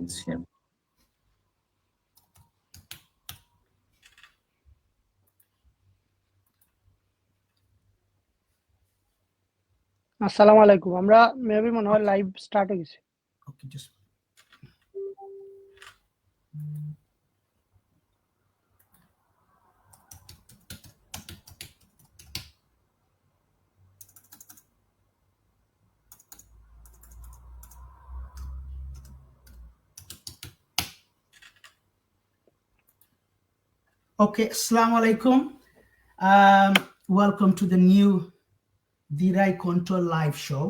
বলছি। আসসালামু আলাইকুম। আমরা মেবি মনে হয় লাইভ স্টার্ট হয়ে গেছে। ওকে, just Okay, Assalamu alaikum. Welcome to the new Dirai Control live show.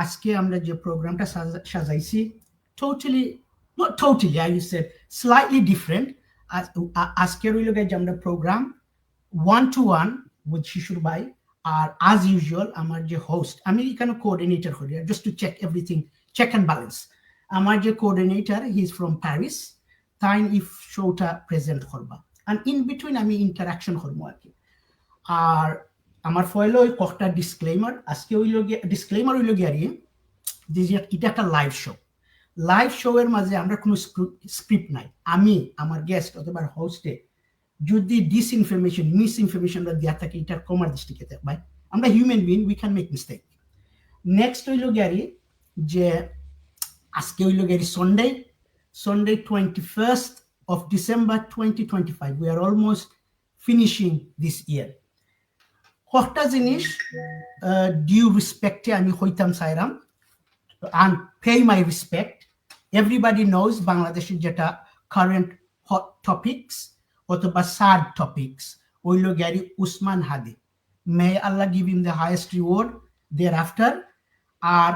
আজকে আমরা যে প্রোগ্রামটা সাজাইছি not totally, I would say slightly different. আজকে রইল যে আমরা প্রোগ্রাম 1-to-1 with শিশুর ভাই, আর as usual আমার যে হোস্ট, আমি এখানে কোঅর্ডিনেটর হই, just to check everything, check and balance. আমার যে coordinator, he is from Paris, তাই if শোটা প্রেজেন্ট করবা, and in between আমি ইন্টারাকশন করবো আর কি। আর আমার ফয়েল ওই কয়েকটা ডিসক্লেমার আজকে ডিসক্লেমার হইল গিয়ে যে এটা একটা লাইভ শো এর মাঝে আমরা কোনো স্ক্রিপ্ট নাই। আমি আমার গেস্ট অথবা হোস্টে যদি ডিসইনফরমেশন মিসইনফরমেশনটা দেওয়া থাকে, এটার কমার দৃষ্টিকে ভাই, আমরা human being, we can make mistake. Next হইল গিয়ে যে আজকে হইল গিয়ে Sunday 21st of December 2025. We are almost finishing this year. কয়েকটা জিনিস ডিউ রেসপেক্টে আমি হইতাম চাইরাম, and pay my respect. Everybody knows বাংলাদেশের যেটা কারেন্ট হট টপিকস অথবা স্যাড টপিকস হইল গ্যারি Osman Hadi, may Allah give him the highest reward thereafter. আর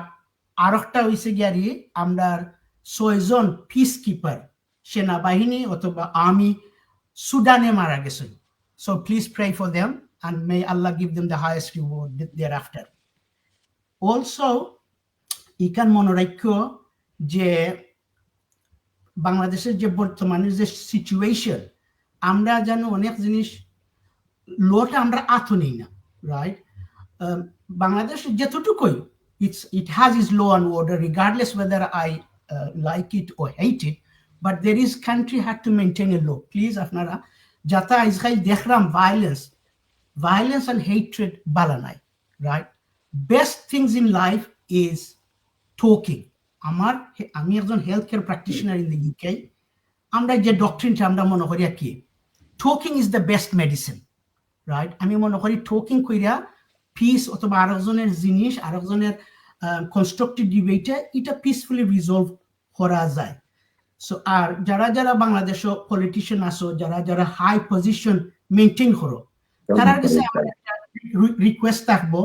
আরেকটা হইছে গ্যারি আমরা 6 জন পিস কিপার সেনাবাহিনী অথবা আর্মি সুদানে মারা গেছেন। So please pray for them and may Allah give them the highest reward thereafter. Also, ইকান মনে রাখো যে বাংলাদেশের যে বর্তমানে যে সিচুয়েশন, আমরা জানো অনেক জিনিস লোটা আমরা আতো নেই না, রাইট? বাংলাদেশ যেতটুকুই it has its law and order regardless whether I like it or hate it, but there is country had to maintain a law. Please আপনারা যাতা আজকাল দেখলাম violence and hatred balanai, right? Best things in life is talking. আমি একজন health care practitioner in the UK. আমরা যে ডক্টরিনটা আমরা মনে করি কি, talking is the best medicine, right? আমি মনে করি টকিং কইরা পিস অথবা আরেকজনের জিনিস আরেকজনের কনস্ট্রাকটিভ ডিবেটে এটা পিসফুলি রিজলভ করা যায়। সো আর যারা বাংলাদেশে পলিটিশিয়ান আসো, যারা হাই পজিশন মেনটেন করো, তারা কাছে আমার একটা রিকোয়েস্ট থাকবো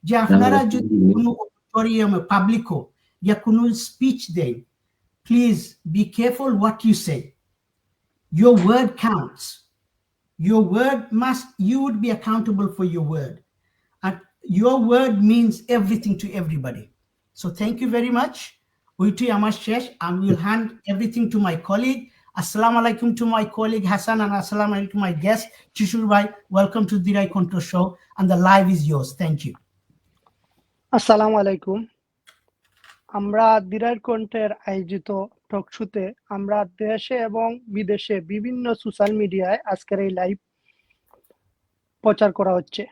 যে আপনারা যদি কোনো অডিটোরিয়ামে পাবলিকও ইয়া কোনো স্পিচ দেন, please be careful what you say. Your word counts. Your word must, you would be accountable for your word. And your word means everything to everybody. So thank you very much. Uiti amar shesh, and we'll hand everything to my colleague. Assalamu alaikum to my colleague Hassan, and assalamu alaikum to my guest Shishur bhai. Welcome to Dirai Control Show, and the live is yours. Thank you. আসসালামু আলাইকুম। আমরা দিরাই কণ্ঠের আয়োজিত টক শোতে আমরা দেশে এবং বিদেশে বিভিন্ন সোশ্যাল মিডিয়ায় আজকের এই লাইভ প্রচার করা হচ্ছে।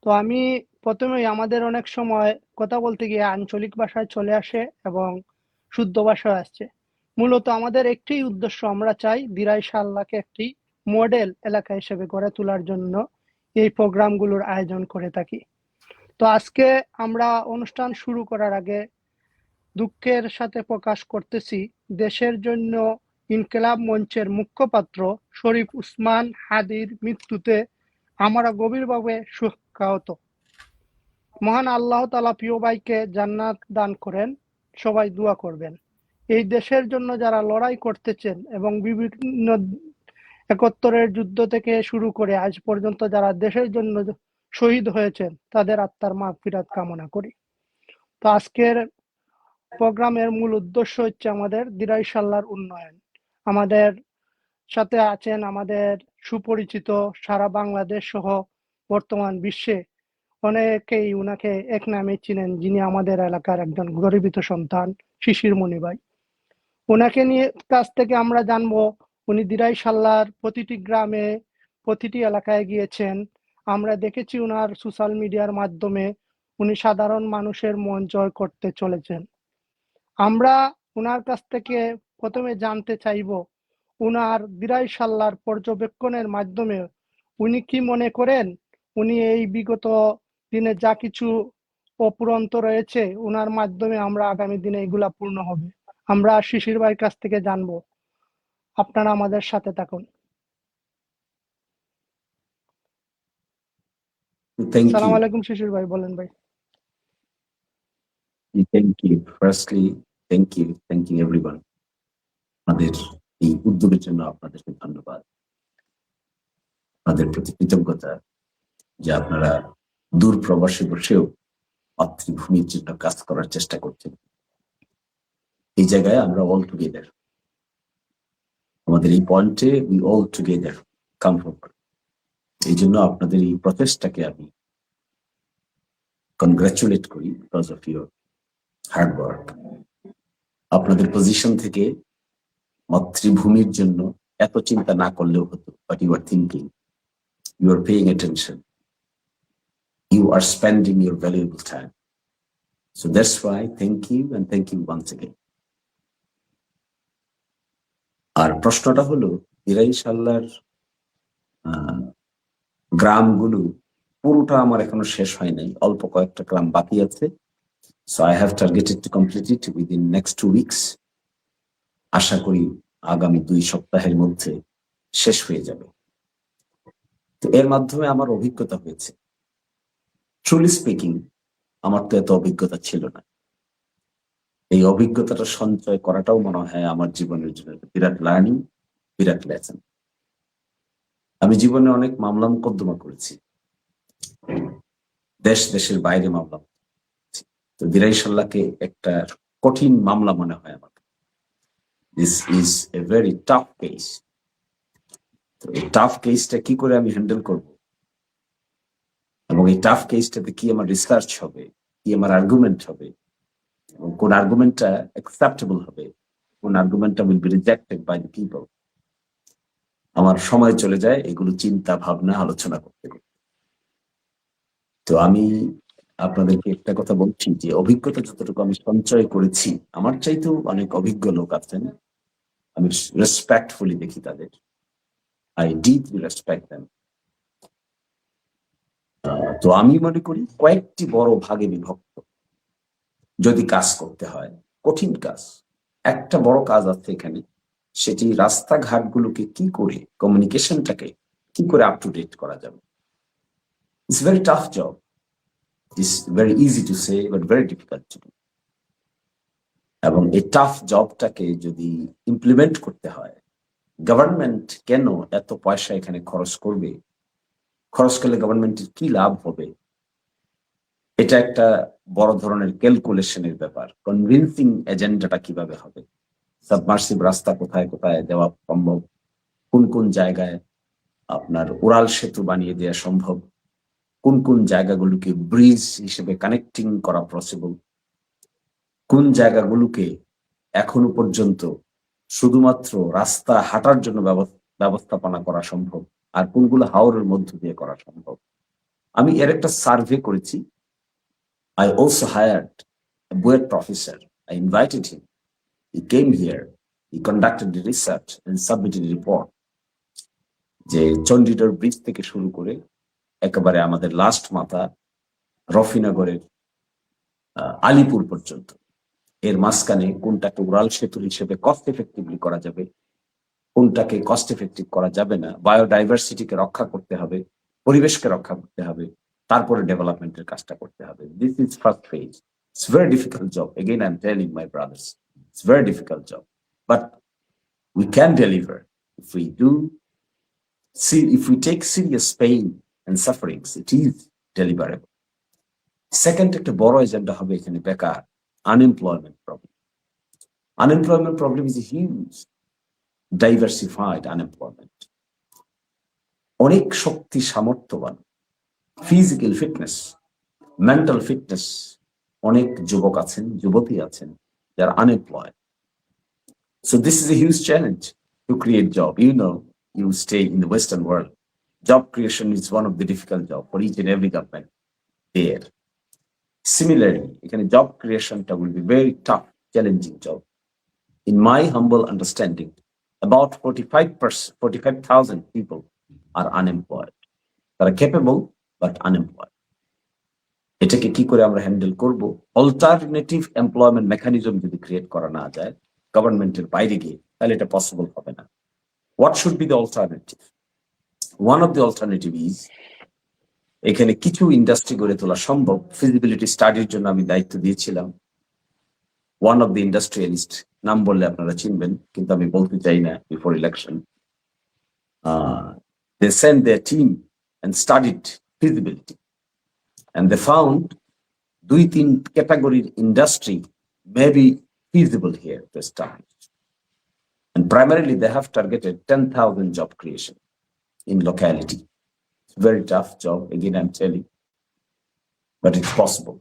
তো আমি প্রথমেই আমাদের অনেক সময় কথা বলতে গিয়ে আঞ্চলিক ভাষায় চলে আসে এবং শুদ্ধ ভাষায় আসছে। মূলত আমাদের একটি উদ্দেশ্য, আমরা চাই দিরাই শাল্লাকে একটি মডেল এলাকা হিসেবে গড়ে তোলার জন্য এই প্রোগ্রামগুলোর আয়োজন করে থাকি। তো আজকে আমরা অনুষ্ঠান শুরু করার আগে দুঃখের সাথে প্রকাশ করতেছি দেশের জন্য ইনকিলাব মঞ্চের মুখপাত্র শরীফ উসমান হাদির মৃত্যুতে আমরা গভীরভাবে শোকাহত। মহান আল্লাহ তাআলা প্রিয় ভাইকে জান্নাত দান করেন, সবাই দোয়া করবেন। এই দেশের জন্য যারা লড়াই করতেছেন এবং বিভিন্ন ৭১-এর যুদ্ধ থেকে শুরু করে আজ পর্যন্ত যারা দেশের জন্য শহীদ হয়েছেন, তাদের আত্মার মাগফিরাত কামনা করি। তো আজকের প্রোগ্রামের মূল উদ্দেশ্য হচ্ছে আমাদের দিরাই শাল্লার উন্নয়ন। আমাদের সাথে আছেন আমাদের সুপরিচিত সারা বাংলাদেশ সহ বর্তমান বিশ্বে অনেকেই উনাকে এক নামে চিনেন, যিনি আমাদের এলাকার একজন গর্বিত সন্তান শিশির মণি ভাই। ওনাকে নিয়ে কাছ থেকে আমরা জানবো উনি দিরাই সাল্লার প্রতিটি গ্রামে প্রতিটি এলাকায় গিয়েছেন। আমরা দেখেছি ওনার সোশ্যাল মিডিয়ার মাধ্যমে উনি সাধারণ মানুষের মন জয় করতে চলেছেন। আমরা ওনার কাছ থেকে প্রথমে জানতে চাইব ওনার দিরাই সাল্লার পর্যবেক্ষণের মাধ্যমে উনি কি মনে করেন উনি এই বিগত দিনে যা কিছু অপুরন্ত রয়েছে ওনার মাধ্যমে আমরা আগামী দিনে এগুলা পূর্ণ হবে। আমরা শিশির ভাইয়ের কাছ থেকে জানবো। আপনারা আমাদের সাথে থাকুন। Thank আসসালামু you. আলাইকুম শিশির ভাই, বলেন ভাই। Thank you. Firstly, thank you everyone. আমাদের এই উদ্যোগের জন্য আপনাদেরকে ধন্যবাদ। আপনাদের প্রতি কৃতজ্ঞতা যে আপনারা দূর প্রবাসে বসেও মাতৃভূমির জন্য কাজ করার চেষ্টা করছেন। এই জায়গায় আমরা অল টুগেদার, আমাদের এই পয়েন্টে we all together come forward. এই জন্য আপনাদের এই প্রচেষ্টাকে আমি কনগ্রাচুলেট করি because of your hard work. আপনাদের পজিশন থেকে মাতৃভূমির জন্য এত চিন্তা না করলেও হতো, but you are thinking, you are paying attention, you are spending your valuable time. So that's why thank you and thank you once again. আর প্রশ্নটা হলো দিরাই সাল্লার গ্রামগুলো পুরোটা আমার এখনো শেষ হয় নাই, অল্প কয়েকটা গ্রাম বাকি আছে। So I have targeted to complete it within next 2 weeks। আশা করি আগামী 2 সপ্তাহের মধ্যে শেষ হয়ে যাবে। তো এর মাধ্যমে আমার অভিজ্ঞতা হয়েছে। ট্রুলি স্পিকিং, আমার তো এত অভিজ্ঞতা ছিল না। এই অভিজ্ঞতাটা সঞ্চয় করাটাও মনে হয় আমার জীবনের জন্য বিরাট লার্নিং, বিরাট লেসন। আমি জীবনে অনেক মামলা মোকদ্দমা করেছি, দেশের বাইরে মামলা। তো দিরাই সাল্লাহকে একটা কঠিন মামলা মনে হয় আমার। This is a very tough case. তো এই টাফ কেসটা কি করে আমি হ্যান্ডেল করব, এবং এই টাফ কেসটাতে কি আমার রিসার্চ হবে, কি আমার আর্গুমেন্ট হবে, এবং কোন আর্গুমেন্টটা অ্যাকসেপ্টেবল হবে, কোন আর্গুমেন্টটা will be rejected by the people. আমার সময় চলে যায় এগুলো চিন্তা ভাবনা আলোচনা করতে। তো আমি আপনাদেরকে একটা কথা বলছি যে অভিজ্ঞতা যতটুকু আমি সঞ্চয় করেছি, আমার চাইতেও অনেক অভিজ্ঞ লোক আছেন, আমি রেসপেক্টফুলি দেখি তাদের। I deeply respect them. তো আমি মনে করি কয়েকটি বড় ভাগে বিভক্ত যদি কাজ করতে হয়, কঠিন কাজ। একটা বড় কাজ আছে এখানে, সেটি রাস্তাঘাটগুলোকে কি করে, কমিউনিকেশনটাকে কি করে আপ টু ডেট করা যাবে। It's very tough job, it's very easy to say but very difficult to do. এবং এই টাফ জবটাকে যদি ইমপ্লিমেন্ট করতে হয়, গভর্নমেন্ট কেন এত পয়সা এখানে খরচ করবে, খরচ করলে গভর্নমেন্টের কি লাভ হবে, এটা একটা বড় ধরনের ক্যালকুলেশনের ব্যাপার। কনভিন্সিং এজেন্ডাটা কিভাবে হবে, সাবমার্সিভ রাস্তা কোথায় কোথায় দেওয়া সম্ভব, কোন কোন জায়গায় আপনার উড়াল সেতু বানিয়ে দেওয়া সম্ভব, কোন কোন জায়গাগুলোকে ব্রিজ হিসেবে কানেক্টিং করা পসিবল, কোন জায়গাগুলোকে এখনো পর্যন্ত শুধুমাত্র রাস্তা হাঁটার জন্য ব্যবস্থাপনা করা সম্ভব, আর কোনগুলো হাওরের মধ্য দিয়ে করা সম্ভব। আমি এর একটা সার্ভে করেছি। I also hired a Buet professor. I invited him. He came here. He conducted the research and submitted a report. যে চণ্ডীদার ব্রিজ থেকে শুরু করে একেবারে আমাদের লাস্ট মাথা রফিনগরের আলিপুর পর্যন্ত, এর মাঝখানে কোনটাকে উড়াল সেতু হিসেবে কস্ট এফেক্টিভলি করা যাবে, কোনটাকে কস্ট এফেক্টিভ করা যাবে না, বায়োডাইভার্সিটিকে রক্ষা করতে হবে, পরিবেশকে রক্ষা করতে হবে, তারপরে ডেভেলপমেন্টের কাজটা করতে হবে। This is first phase. It's very difficult job. Again, I'm telling my brothers, it's very difficult job, but we can deliver if we do. See, if we take serious pain and sufferings, it is deliverable. Second, একটা বড় agenda হবে এখানে বেকার, unemployment problem. Unemployment problem is a huge, diversified unemployment. অনেক শক্তি সামর্থ্যবান, physical fitness, mental fitness অনেক যুবক আছেন, যুবতী আছেন যারা unemployed. So this is a huge challenge to create job. You stay in the Western world. Job creation is one of the difficult jobs for each and every government there. Similarly, job creation will be very tough, challenging job. In my humble understanding, about 45,000 people are unemployed. They are capable but unemployed. এটাকে কি করে আমরা handle করব? Alternative employment mechanism যদি create করা না যায় গভর্নমেন্টের বাইরে গিয়ে, তাহলে এটা পসিবল হবে না। What should be the alternative? One of the alternative is, এখানে কিছু ইন্ডাস্ট্রি গড়ে তোলা সম্ভব। ফিজিবিলিটি স্টাডির জন্য আমি দায়িত্ব দিয়েছিলাম ওয়ান অফ দ্য ইন্ডাস্ট্রিয়ালিস্ট, নাম বললে আপনারা চিনবেন কিন্তু আমি বলতে চাই না before election. They sent their team and studied feasibility, and they found 2-3 category industry may be feasible here to establish. And primarily they have targeted 10,000 job creation in locality. It's a very tough job, again I'm telling, but it's possible.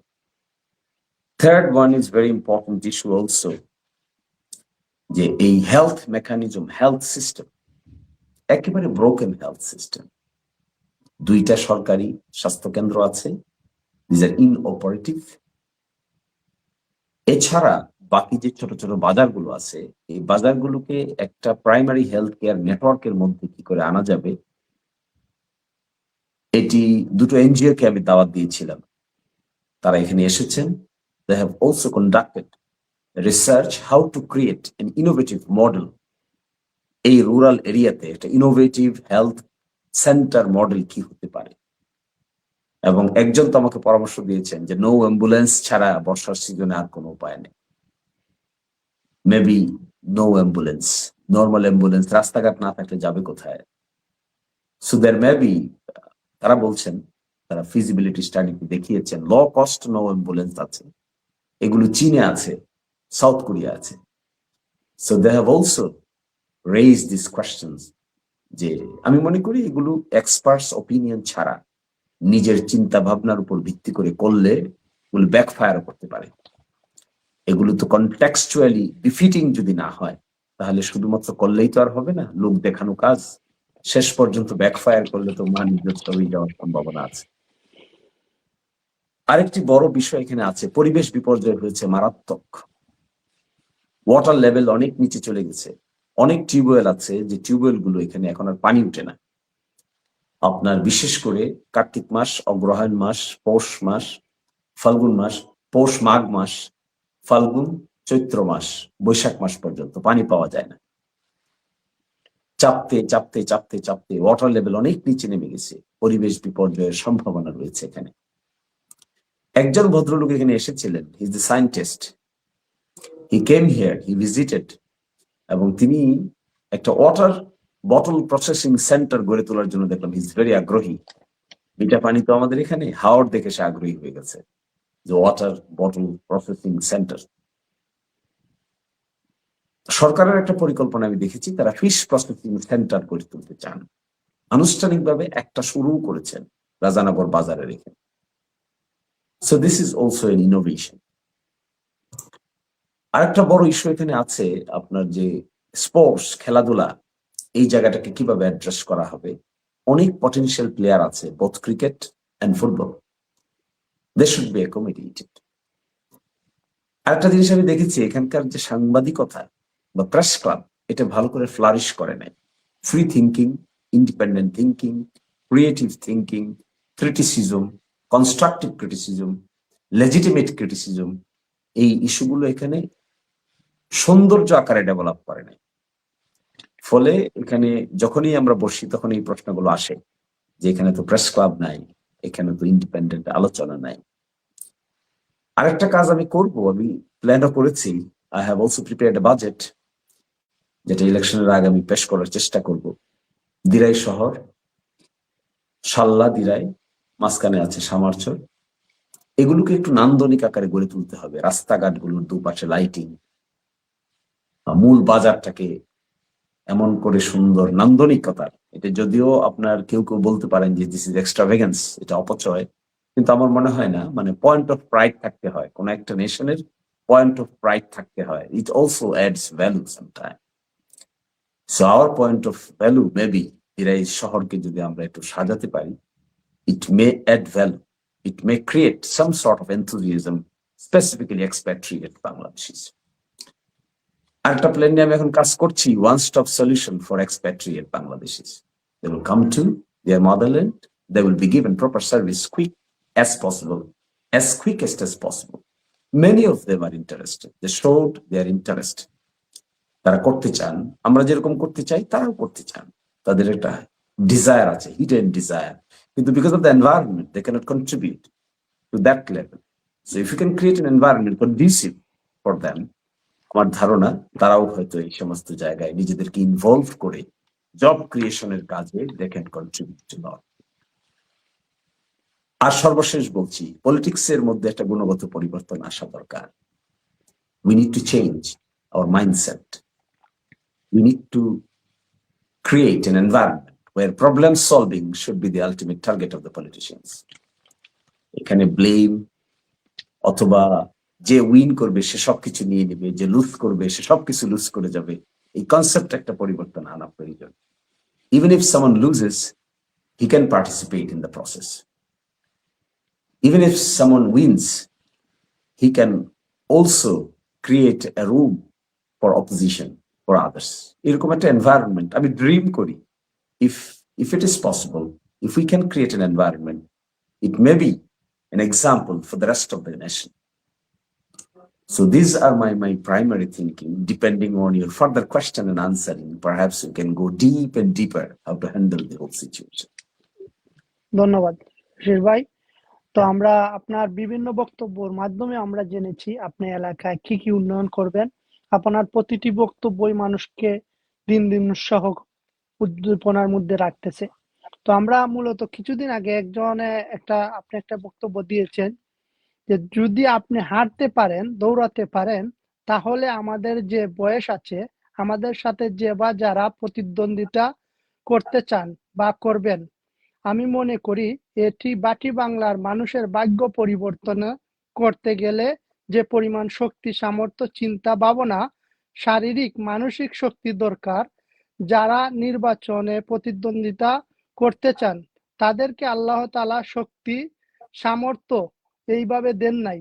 Third one is very important issue also, a health mechanism, health system, একেবারে broken health system. 2টা সরকারি স্বাস্থ্য কেন্দ্র আছে, these are inoperative. এছাড়া বাকি যে ছোট ছোট বাজারগুলো আছে, এই বাজারগুলোকে একটা প্রাইমারি হেলথ কেয়ার নেটওয়ার্কের মধ্যে কি করে আনা যাবে, এটি 2টো এনজিও কে আমি দাওয়াত দিয়েছিলাম। তারা এখানে এসেছেন। They have also conducted research how to create an innovative model এই রুরাল এরিয়াতে, একটা ইনোভেটিভ হেলথ সেন্টার মডেল কি হতে পারে। এবং একজন তো আমাকে পরামর্শ দিয়েছেন যে নো অ্যাম্বুলেন্স ছাড়া বর্ষার সিজনে আর কোনো উপায় নেই। Maybe no ambulance, normal ambulance রাস্তাঘাট না থাকলে যাবে কোথায়? সো দেয়ার মেবি, তারা বলছেন, তারা ফিজিবিলিটি স্টাডিতে দেখিয়েছেন লো কস্ট নো অ্যাম্বুলেন্স আছে, এগুলো চীনে আছে, সাউথ কোরিয়া আছে। So they have also raise this questions, যে আমি মনে করি এগুলো এক্সপার্টস ওপিনিয়ন ছাড়া নিজের চিন্তা ভাবনার উপর ভিত্তি করে করলে এগুলো ব্যাকফায়ার করতে পারে। এগুলো তো কনটেক্সচুয়ালি ডিফিটিং যদি না হয়, তাহলে শুধুমাত্র করলেই তো আর হবে না, লোক দেখানো কাজ শেষ পর্যন্ত ব্যাকফায়ার করলে তো মান-ইজ্জত হয়ে যাওয়ার সম্ভাবনা আছে। আরেকটি বড় বিষয় এখানে আছে, পরিবেশ বিপর্যয় হয়েছে মারাত্মক। ওয়াটার লেভেল অনেক নিচে চলে গেছে। অনেক টিউবওয়েল আছে যে টিউবওয়েল গুলো এখানে এখন আর পানি উঠে না। আপনার বিশেষ করে কার্তিক মাস, অগ্রহায়ণ মাস, পৌষ মাস, ফাল্গুন মাস, পৌষ মাঘ মাস, ফাল্গুন চৈত্র মাস, বৈশাখ মাস পর্যন্ত পানি পাওয়া যায় না। চাপতে চাপতে চাপতে চাপতে ওয়াটার লেভেল অনেক নিচে নেমে গেছে। পরিবেশ বিপর্যয়ের সম্ভাবনা রয়েছে এখানে। একজন ভদ্রলোক এখানে এসেছিলেন, he is the scientist, he came here, he visited, এবং তিনি একটা ওয়াটার বটল প্রসেসিং সেন্টার গড়ে তোলার জন্য দেখলাম হি ইজ ভেরি আগ্রহী। মিঠা পানি তো আমাদের এখানে, হাওড় দেখে সে আগ্রহী হয়ে গেছে যে ওয়াটার বটল প্রসেসিং সেন্টার। সরকারের একটা পরিকল্পনা আমি দেখেছি, তারা ফিশ প্রসেসিং সেন্টার গড়ে তুলতে চান। আনুষ্ঠানিকভাবে একটা শুরু করেছেন রাজানগর বাজারে রেখে। So this is also N innovation. আরেকটা বড় ইস্যু এখানে আছে, আপনার যে স্পোর্টস, খেলাধুলা, এই জায়গাটাকে কিভাবে অ্যাড্রেস করা হবে। অনেক পটেনশিয়াল প্লেয়ার আছে, both cricket and football, they should be accommodated. আরেকটা জিনিস আমি দেখেছি, এখানকার যে সাংবাদিকতা বা প্রেস ক্লাব, এটা ভালো করে ফ্লারিশ করে নাই। Free thinking, independent thinking, creative thinking, criticism, constructive criticism, legitimate criticism, এই ইস্যুগুলো এখানে সৌন্দর্য আকারে ডেভেলপ করে নাই। ফলে এখানে যখনই আমরা বসি তখন এই প্রশ্নগুলো আসে যে এখানে তো প্রেস ক্লাব নাই, এখানে তো ইন্ডিপেন্ডেন্ট আলোচনা নাই। আরেকটা কাজ আমি করব, আমি প্ল্যানও করেছি, I have also prepared A budget, যেটা ইলেকশনের আগে আমি পেশ করার চেষ্টা করব। দিরাই শহর, সাল্লা দিরাই, মাঝখানে আছে সামারচর, এগুলোকে একটু নান্দনিক আকারে গড়ে তুলতে হবে। রাস্তাঘাটগুলোর দুপাশে লাইটিং, মূল বাজারটাকে এমন করে সুন্দর নান্দনিকতার, এটা যদিও আপনার কেউ কেউ বলতে পারেন যে দিস ইজ এক্সট্রাভেগেন্স, এটা অপচয়, কিন্তু আমার মনে হয় না, মানে পয়েন্ট অফ প্রাইড থাকতে হয়। কোন একটা নেশনের পয়েন্ট অফ প্রাইড থাকতে হয়, it also ads value sometime. So our point of value maybe এই শহরকে যদি আমরা একটু সাজাতে পারি, it may add value, it may create some sort of enthusiasm, specifically expatriate Bangladeshis. একটা প্ল্যান নিয়ে আমি এখন কাজ করছি, one stop solution for expatriate Bangladeshis. They will come to their motherland, they will be given proper service quick as possible, as quickest as possible. Many of them are interested, they showed their interest. তারা করতে চান, আমরা যেরকম করতে চাই তারাও করতে চান, তাদের একটা ডিজায়ার আছে, হিডেন ডিজায়ার, কিন্তু because of the environment they cannot contribute to that level. So if you can create an environment conducive for them, আমার ধারণা তারাও হয়তো এই সমস্ত জায়গায় নিজেদেরকে ইনভলভ করে জব ক্রিয়েশনের কাজে they can contribute a lot. আর সর্বশেষ বলছি, পলিটিক্স এর মধ্যে একটা গুণগত পরিবর্তন আসা দরকার। We need to change our mindset. We need to create an environment where problem solving should be the ultimate target of the politicians. এখানে ব্লেম অথবা যে উইন করবে সে সবকিছু নিয়ে নেবে, যে লুজ করবে সে সবকিছু লুজ করে যাবে, এই কনসেপ্ট একটা পরিবর্তন আনা প্রয়োজন। Even if someone loses, he can participate in the process. Even if someone wins, he can also create a room for opposition for others. এরকম একটা এনভায়রনমেন্ট আমি ড্রিম করি, if it is possible, if we can create an environment, it may be an example for the rest of the nation. So these are my primary thinking. Depending on your further question and answering, perhaps you can go deep and deeper how to handle the whole situation. ধন্যবাদ শির ভাই। তো আমরা আপনার বিভিন্ন বক্তব্যের মাধ্যমে আমরা জেনেছি আপনি এলাকায় কি কি উন্নয়ন করবেন। আপনার প্রতিটি বক্তব্যই মানুষকে দিন দিন উৎসাহ উদ্দীপনার মধ্যে রাখতেছে। তো আমরা মূলত কিছুদিন আগে আপনি একটা বক্তব্য দিয়েছেন যে যদি আপনি হাঁটতে পারেন, দৌড়াতে পারেন, তাহলে আমাদের যে বয়স আছে, আমাদের সাথে যে বা যারা প্রতিদ্বন্দ্বিতা করতে চান বা করবেন, আমি মনে করি এটি বাটি বাংলার মানুষের ভাগ্য পরিবর্তন করতে গেলে যে পরিমাণ শক্তি, সামর্থ্য, চিন্তা, ভাবনা, শারীরিক মানসিক শক্তি দরকার, যারা নির্বাচনে প্রতিদ্বন্দ্বিতা করতে চান তাদেরকে আল্লাহ তাআলা শক্তি, সামর্থ্য এইভাবে দেন নাই।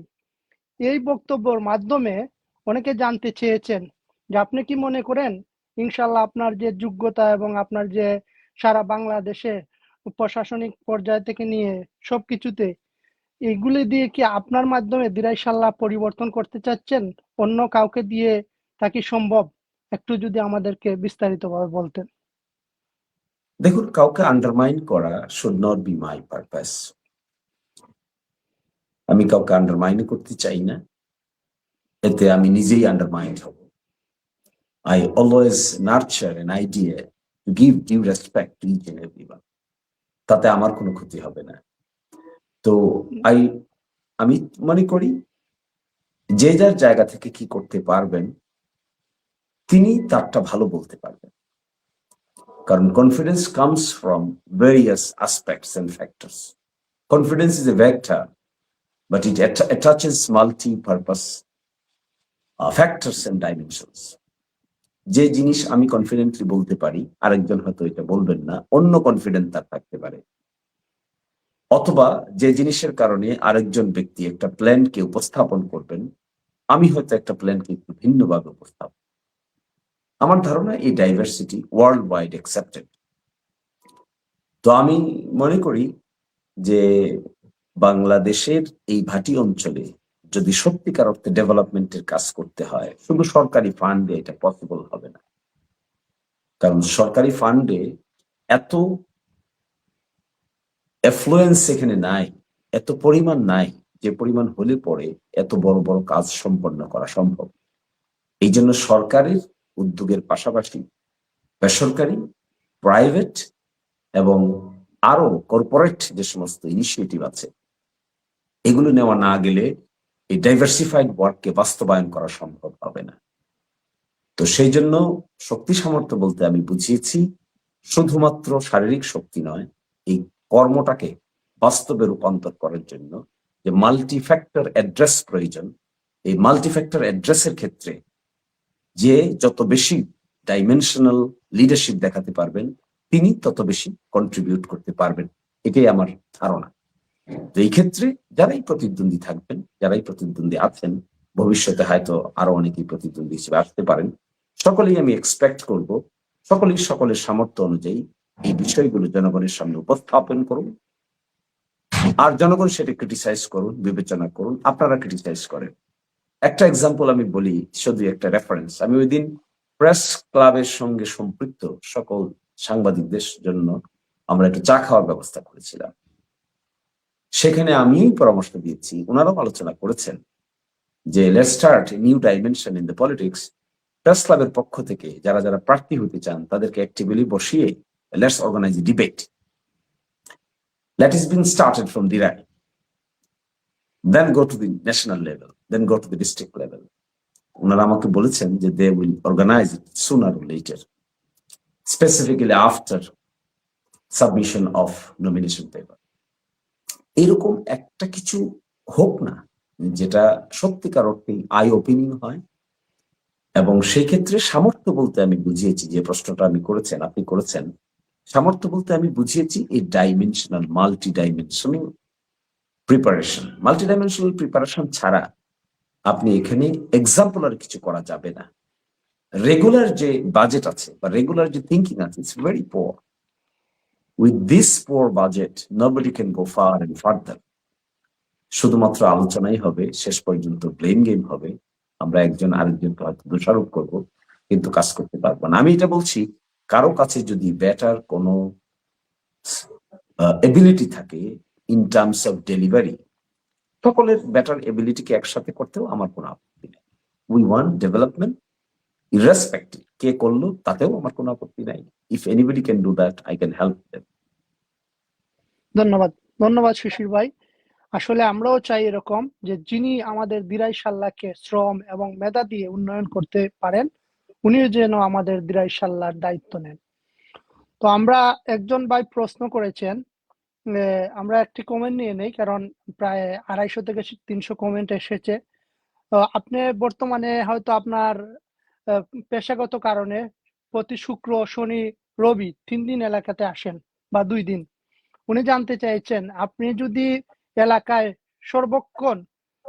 এই বক্তব্যের মাধ্যমে অনেকে জানতে চেয়েছেন যে আপনি কি মনে করেন ইনশাল্লাহ আপনার যে যোগ্যতা এবং আপনার যে সারা বাংলাদেশে প্রশাসনিক পর্যায় থেকে নিয়ে সবকিছুতে এগুলি দিয়ে কি আপনার মাধ্যমে দিরাইশাল্লাহ পরিবর্তন করতে চাচ্ছেন, অন্য কাউকে দিয়ে তা কি সম্ভব? একটু যদি আমাদেরকে বিস্তারিতভাবে বলতেন। দেখুন, কাউকে আন্ডারমাইন করা should not be my purpose. আমি কাউকে আন্ডারমাইন করতে চাই না, এতে আমি নিজেই আন্ডারমাইন্ড হব। I always nurture an idea to give due respect to each and everyone. তাতে আমার কোনো ক্ষতি হবে না। তো আমি মনে করি যে যার জায়গা থেকে কি করতে পারবেন তিনি তারটা ভালো বলতে পারবেন, কারণ confidence comes from various aspects and factors. Confidence is a vector, but it attaches multi-purpose factors and dimensions. যে জিনিস আমি কনফিডেন্টলি বলতে পারি আরেকজন হয়তো এটা বলবেন না, অন্য কনফিডেন্ট তার থাকতে পারে। অথবা যে জিনিসের কারণে আরেকজন ব্যক্তি একটা প্ল্যানকে উপস্থাপন করবেন, আমি হয়তো একটা প্ল্যানকে একটু ভিন্নভাবে উপস্থাপন। আমার ধারণা এই ডাইভার্সিটি ওয়ার্ল্ড ওয়াইড অ্যাকসেপ্টেড। তো আমি মনে করি যে বাংলাদেশের এই ভাটি অঞ্চলে যদি সত্যিকার অর্থে ডেভেলপমেন্টের কাজ করতে হয়, শুধু সরকারি ফান্ডে এটা পসিবল হবে না। কারণ সরকারি ফান্ডে এত এফ্লুয়েন্স এখানে নাই, এত পরিমাণ নাই যে পরিমাণ হলে পরে এত বড় বড় কাজ সম্পন্ন করা সম্ভব। এই জন্য সরকারের উদ্যোগের পাশাপাশি বেসরকারি, প্রাইভেট এবং আরো কর্পোরেট যে সমস্ত ইনিশিয়েটিভ আছে এগুলো নেওয়া না গেলে এই ডাইভার্সিফাইড ওয়ার্ককে বাস্তবায়ন করা সম্ভব হবে না। তো সেই জন্য শক্তি সামর্থ্য বলতে আমি বুঝিয়েছি শুধুমাত্র শারীরিক শক্তি নয়, এই কর্মটাকে বাস্তবে রূপান্তর করার জন্য যে মাল্টি ফ্যাক্টর অ্যাড্রেস প্রয়োজন, এই মাল্টিফ্যাক্টর অ্যাড্রেসের ক্ষেত্রে যে যত বেশি ডাইমেনশনাল লিডারশিপ দেখাতে পারবেন তিনি তত বেশি কন্ট্রিবিউট করতে পারবেন, এটাই আমার ধারণা। তো এই ক্ষেত্রে যারাই প্রতিদ্বন্দ্বী থাকবেন, যারাই প্রতিদ্বন্দ্বী আছেন, ভবিষ্যতে হয়তো আরো অনেকেই প্রতিদ্বন্দ্বী হিসেবে আসতে পারেন, সকলেই আমি এক্সপেক্ট করব সকলেই সকলের সামর্থ্য অনুযায়ী এই বিষয়গুলো জনগণের সামনে উপস্থাপন করুন, আর জনগণ সেটা ক্রিটিসাইজ করুন, বিবেচনা করুন, আপনারা ক্রিটিসাইজ করেন। একটা এক্সাম্পল আমি বলি, শুধু একটা রেফারেন্স। আমি ওই দিন প্রেস ক্লাবের সঙ্গে সম্পৃক্ত সকল সাংবাদিকদের জন্য আমরা একটু চা খাওয়ার ব্যবস্থা করেছিলাম। সেখানে আমি পরামর্শ দিয়েছি, ওনারাও আলোচনা করেছেন যে let's start a new dimension in the politics. Press ক্লাবের পক্ষ থেকে যারা যারা প্রার্থী হতে চান তাদেরকে অ্যাক্টিভলি বসিয়ে let's organise a debate. That is being started from Dirai, then go to the national level, then go to the district level. ওনারা আমাকে বলেছেন যে they will organize it sooner or later, specifically after submission of nomination paper. এরকম একটা কিছু হোক না যেটা সত্যিকার অর্থে আই ওপেনিং হয়, এবং সেই ক্ষেত্রে সামর্থ্য বলতে আমি বুঝিয়েছি, যে প্রশ্নটা আমি করেছেন, আপনি করেছেন, সামর্থ্য বলতে আমি বুঝিয়েছি এই dimensional multi dimensional preparation. Multi dimensional preparation ছাড়া আপনি এখানে এক্সাম্পলার কিছু করা যাবে না। রেগুলার যে বাজেট আছে বা রেগুলার যে থিঙ্কিং আছে, it's very poor. With this poor budget nobody can go far and further. শুধুমাত্র আলোচনাই হবে, শেষ পর্যন্ত ব্লেম গেম হবে, আমরা একজন আরেকজনকে হয়তো দোষারোপ করবো, কিন্তু কাজ করতে পারবো না। আমি এটা বলছি, কারো কাছে যদি বেটার কোনো এবিলিটি থাকে ইন টার্মস অফ ডেলিভারি, সকলের বেটার এবিলিটিকে একসাথে করতেও আমার কোনো আপত্তি নেই। উই ওয়ান্ট ডেভেলপমেন্ট ইররেসপেক্টিভ কে করলো তাতেও আমার কোনো আপত্তি নাই। If anybody can do that, I can help them. ধন্যবাদ, ধন্যবাদ শিশির ভাই। আসলে আমরাও চাই এরকম, যে যিনি আমাদের দিরাই সাল্লাহকে শ্রম এবং মেধা দিয়ে উন্নয়ন করতে পারেন, উনিও যেন আমাদের দিরাই সাল্লাহর দায়িত্ব নেন। তো আমরা একজন ভাই প্রশ্ন করেছেন, আমরা একটি কমেন্ট নিয়ে নেই, কারণ প্রায় 250 থেকে 300 কমেন্ট এসেছে। আপনি বর্তমানে হয়তো আপনার পেশাগত কারণে প্রতি শুক্র, শনি, রবি 3 দিন এলাকাতে আসেন বা 2 দিন। উনি জানতে চাইছেন আপনি যদি এলাকায় সর্বক্ষণ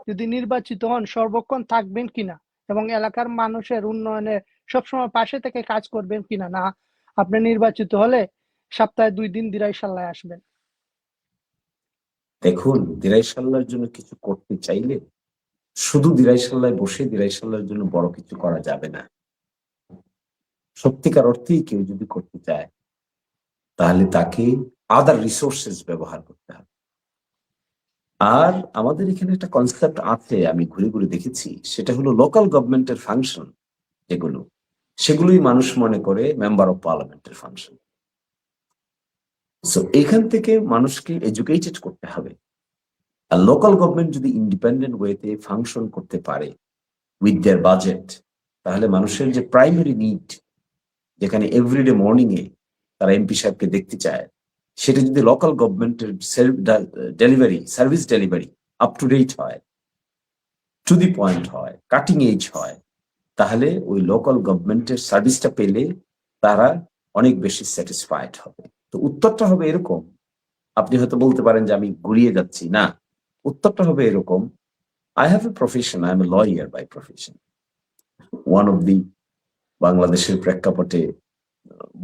যদি নির্বাচিত হন, সর্বক্ষণ থাকবেন কিনা এবং এলাকার মানুষের উন্নয়নে সবসময় পাশে থেকে কাজ করবেন কিনা, না আপনি নির্বাচিত হলে সপ্তাহে 2 দিন দিরাই সাল্লায় আসবেন। দেখুন, দিরাই সাল্লার জন্য কিছু করতে চাইলে শুধু দিরাই সাল্লায় বসে দিরাই সাল্লার জন্য বড় কিছু করা যাবে না। সত্যিকার অর্থেই কেউ যদি করতে চায় তাহলে তাকে আদার রিসোর্সেস ব্যবহার করতে হবে। আর আমাদের এখানে একটা কনসেপ্ট আছে, আমি ঘুরে ঘুরে দেখেছি, সেটা হলো লোকাল গভর্নমেন্টের ফাংশন যেগুলো, সেগুলোই মানুষ মনে করে মেম্বার অফ পার্লামেন্টের ফাংশন। সো এখান থেকে মানুষকে এডুকেটেড করতে হবে। আর লোকাল গভর্নমেন্ট যদি ইন্ডিপেন্ডেন্ট ওয়েতে ফাংশন করতে পারে উইথ দেয়ার বাজেট, তাহলে মানুষের যে প্রাইমারি নিড, যেখানে এভরিডে মর্নিং এ তারা এমপি সাহেবকে দেখতে চায়, সেটা যদি লোকাল গভর্নমেন্টের delivery, service delivery up to date হয়, টু দি পয়েন্ট হয়, কাটিং এজ হয়, তাহলে ওই লোকাল গভর্নমেন্টের সার্ভিসটা পেলে তারা অনেক বেশি স্যাটিসফাইড হবে। তো উত্তরটা হবে এরকম, আপনি হয়তো বলতে পারেন যে আমি ঘুরিয়ে যাচ্ছি, না, উত্তরটা হবে এরকম, I have a profession, I am a lawyer by profession, one of the বাংলাদেশের প্রেক্ষাপটে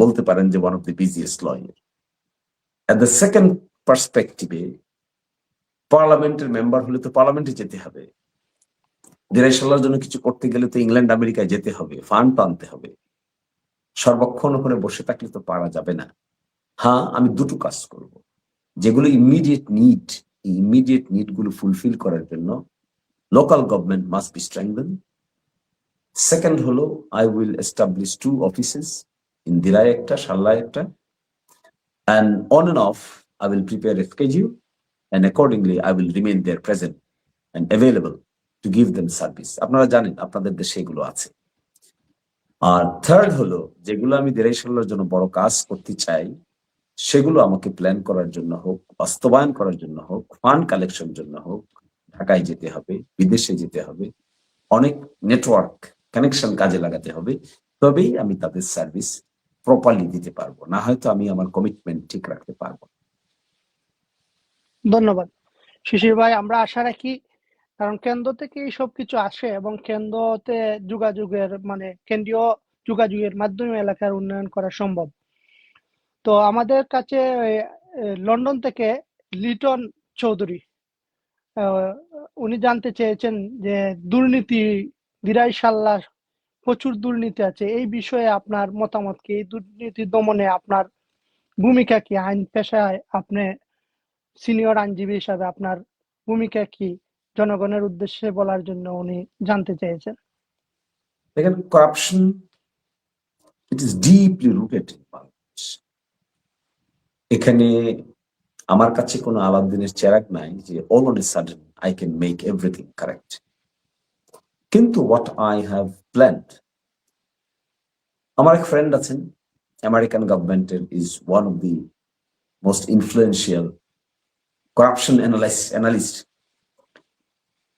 বলতে পারেন যে one of the biggest lawyer. At the second পার্সপেক্টিভে, পার্লামেন্টের মেম্বার হলে তো পার্লামেন্টে যেতে হবে, দিরাই সাল্লার জন্য কিছু করতে গেলে তো ইংল্যান্ড আমেরিকায় যেতে হবে, ফান্ড আনতে হবে, সর্বক্ষণ ওখানে বসে থাকলে তো পারা যাবে না। হ্যাঁ, আমি দুটো কাজ করব, যেগুলো ইমিডিয়েট নিড, এই ইমিডিয়েট নিড গুলো ফুলফিল করার জন্য local government must be strengthened. Second হলো, I will establish 2 offices in Derai একটা, সাল্লায় একটা, and on and off I will prepare a schedule, and accordingly I will remain there present and available to give them service. আপনারা জানেন আপনাদের দেশে এগুলো আছে। আর থার্ড হলো, যেগুলো আমি দিরাই সাল্লার জন্য বড় কাজ করতে চাই, সেগুলো আমাকে প্ল্যান করার জন্য হোক, বাস্তবায়ন করার জন্য হোক, ফান্ড কালেকশন জন্য হোক, ঢাকায় যেতে হবে, বিদেশে যেতে হবে, অনেক নেটওয়ার্ক কানেকশন কাজে লাগাতে হবে, তবেই আমি তাদের সার্ভিস প্রপারলি দিতে পারবো, না হয়তো আমি আমার কমিটমেন্ট ঠিক রাখতে পারবো না। ধন্যবাদ শিশির ভাই। আমরা আশা রাখি, কারণ কেন্দ্র থেকে এই সব কিছু আসে এবং কেন্দ্রতে যোগাযোগের মানে কেন্দ্রীয় যোগাযোগের মাধ্যমে এলাকার উন্নয়ন করা সম্ভব। তো আমাদের কাছে লন্ডন থেকে লিটন চৌধুরী, আহ, উনি জানতে চেয়েছেন যে দুর্নীতি দিরাই সাল্লাহ প্রচুর দুর্নীতি আছে, এই বিষয়ে আপনার মতামত কি? এই দুর্নীতি দমনে আপনার ভূমিকা কি? আইন পেশায় আপনি সিনিয়র আইনজীবী হিসাবে আপনার ভূমিকা কি? জনগণের উদ্দেশ্যে বলার জন্য উনি জানতে চেয়েছেন। দেখেন, corruption it is deeply rooted in Bangladesh. এখানে আমার কাছে কোনো আলাউদ্দিনের চেরাগ নাই যে all on a sudden I can make everything correct. কিন্তু হোয়াট আই হ্যাভ প্ল্যান্ড, আমার এক ফ্রেন্ড আছেন আমেরিকান গভর্নমেন্টের, is one of the most influential corruption analyst.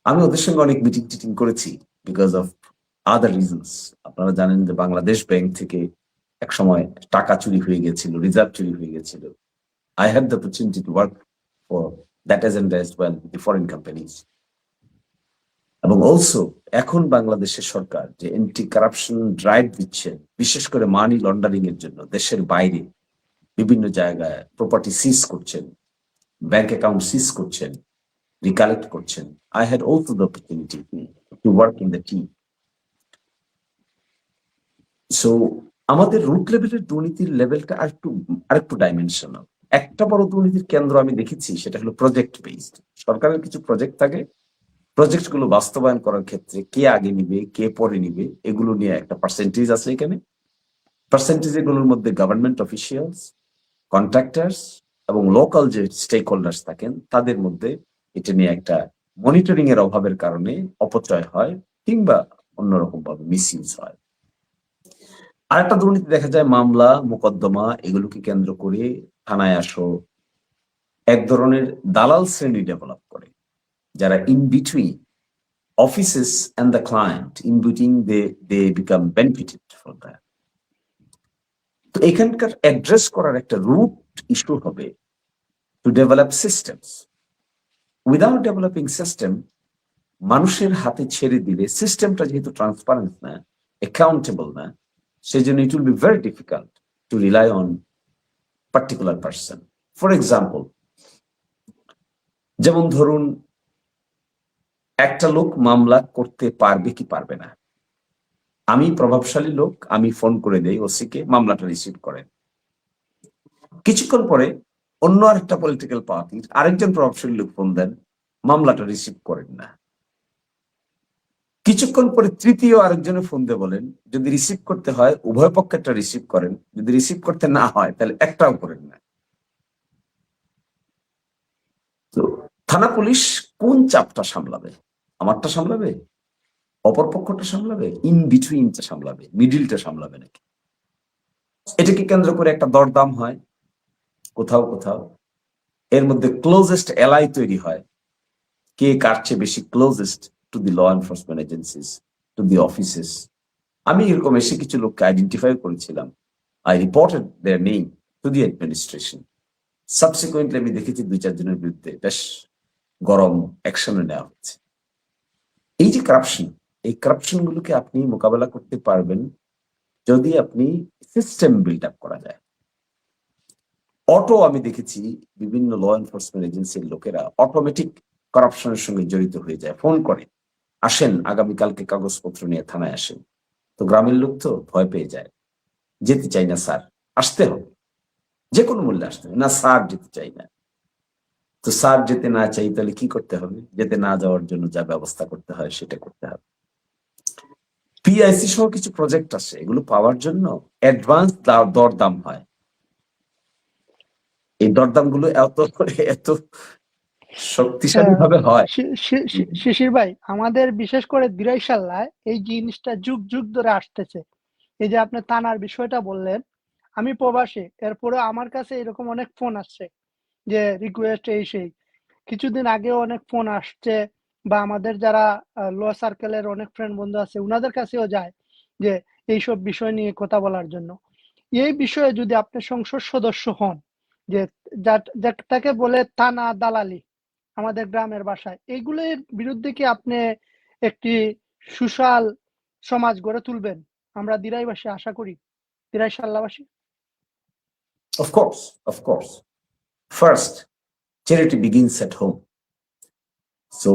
আমি ওদের সঙ্গে অনেক মিটিং টিটিং করেছি বিকজ অফ আদার রিজনস। আপনারা জানেন যে বাংলাদেশ ব্যাংক থেকে এক সময় টাকা চুরি হয়ে গেছিল, রিজার্ভ চুরি হয়ে গেছিল। I had the opportunity to work for that agenda as well with the foreign companies. এবং অলসো এখন বাংলাদেশের সরকার যে এন্টি কারাপশন ড্রাইভ দিচ্ছে, বিশেষ করে মানি লন্ডারিং এর জন্য দেশের বাইরে বিভিন্ন জায়গায় প্রপার্টি সিজ করছেন, ব্যাংক অ্যাকাউন্ট সিজ করছেন, রিকালেক্ট করছেন। I had also the opportunity to work in the team. So আমাদের রুট লেভেলের দুর্নীতির লেভেলটা আরেকটু ডাইমেনশনাল। একটা বড় দুর্নীতির কেন্দ্র আমি দেখেছি, সেটা হলো প্রজেক্ট বেসড। সরকারের কিছু প্রজেক্ট থাকে, প্রজেক্ট গুলো বাস্তবায়ন করার ক্ষেত্রে কে আগে নিবে কে পরে নিবে এগুলো নিয়ে একটা পার্সেন্টেজ আছে। এখানে পার্সেন্টেজ এগুলোর মধ্যে গভর্নমেন্ট অফিসিয়ালস, কন্ট্রাক্টার্স এবং লোকাল যে স্টেক হোল্ডার্স থাকেন তাদের মধ্যে এটা নিয়ে একটা মনিটরিং এর অভাবের কারণে অপচয় হয় কিংবা অন্যরকম ভাবে মিসইউজ হয়। আরেকটা দুর্নীতি দেখা যায় মামলা মোকদ্দমা এগুলোকে কেন্দ্র করে থানায় আসো এক ধরনের দালাল শ্রেণী ডেভেলপ করে, যারা in between offices and the client, in between they become benefited for that. তো এখানকার অ্যাড্রেস করার একটা রুট ইস্যু হবে to develop systems. Without developing system, মানুষের হাতে ছেড়ে দিলে সিস্টেমটা যেহেতু ট্রান্সপারেন্ট না, অ্যাকাউন্টেবল না, সেজন্য it will be very difficult to rely on particular person. For example, যেমন ধরুন একটা লোক মামলা করতে পারবে কি পারবে না, আমি প্রভাবশালী লোক, আমি ফোন করে দেই ওসিকে, মামলাটা রিসিভ করেন। কিছুক্ষণ পরে অন্য আরেকটা পলিটিক্যাল পার্টির আরেকজন প্রভাবশালী লোক ফোন দেন, মামলাটা রিসিভ করেন না। কিছুক্ষণ পরে তৃতীয় আরেকজনে ফোন দিয়ে বলেন যদি রিসিভ করতে হয় উভয় পক্ষেরটা রিসিভ করেন, যদি রিসিভ করতে না হয় তাহলে একটাও করেন না। তো থানা পুলিশ কোন চাপটা সামলাবে? আমারটা সামলাবে, অপর পক্ষটা সামলাবে, ইন বিটুইনটা সামলাবে, মিডিলটা সামলাবে নাকি? এটাকে কেন্দ্র করে একটা দরদাম হয় কোথাও কোথাও। এর মধ্যে ক্লোজেস্ট এলাই তৈরি হয়, কে কার চেয়ে বেশি closest to the law enforcement agencies, to the offices. আমি এরকম এসে কিছু লোককে আইডেন্টিফাই করেছিলাম, I reported their name to the administration. Subsequently আমি দেখেছি 2-4 জনের বিরুদ্ধে বেশ গরম অ্যাকশনে নেওয়া হচ্ছে। এই যে কারাপশন, এই কারাপশন গুলোকে আপনি মোকাবেলা করতে পারবেন যদি আপনি সিস্টেম বিল্ড আপ করা যায়। অটো আমি দেখেছি বিভিন্ন ল এনফোর্সমেন্ট এজেন্সির লোকেরা অটোমেটিক কারাপশনের সঙ্গে জড়িত হয়ে যায়, ফোন করে আসেন আগামীকালকে কাগজপত্র নিয়ে থানায় আসেন। তো গ্রামের লোক তো ভয় পেয়ে যায়, যেতে চাই না স্যার, আসতে হবে, যে কোনো মূল্যে আসতে হবে, না স্যার যেতে চাই না। তো স্যার যেতে না চাই তাহলে কি করতে হবে? যেতে না যাওয়ার জন্য যা ব্যবস্থা করতে হয় সেটা করতে হবে। পিআইসি সহ কিছু প্রজেক্ট আছে, এগুলো পাওয়ার জন্য অ্যাডভান্স দরদাম হয়। এই দরদাম গুলো এত শক্তিশালী ভাবে হয়। শিশির ভাই, আমাদের বিশেষ করে দিরাইশাল্লায় এই জিনিসটা যুগ যুগ ধরে আসতেছে। এই যে আপনি থানার বিষয়টা বললেন, আমি প্রবাসী, এরপরে আমার কাছে এরকম অনেক ফোন আসছে যে রিকোয়েস্ট এই সেই। কিছুদিন আগেও অনেক ফোন আসছে বা আমাদের যারা ল সার্কেলের অনেক ফ্রেন্ড বন্ধু আছে ওনাদের কাছেও যায় যে এইসব বিষয় নিয়ে কথা বলার জন্য। এই বিষয়ে যদি আপনি সংসদ সদস্য হন, যে যাকে বলে থানা দালালি আমাদের গ্রামের ভাষায়, এইগুলোর বিরুদ্ধে কি আপনি একটি সুশাল সমাজ গড়ে তুলবেন? আমরা দিরাইবাসী আশা করি, Derai সাল্লাবাসী। Of course, of course. First, charity begins at home. So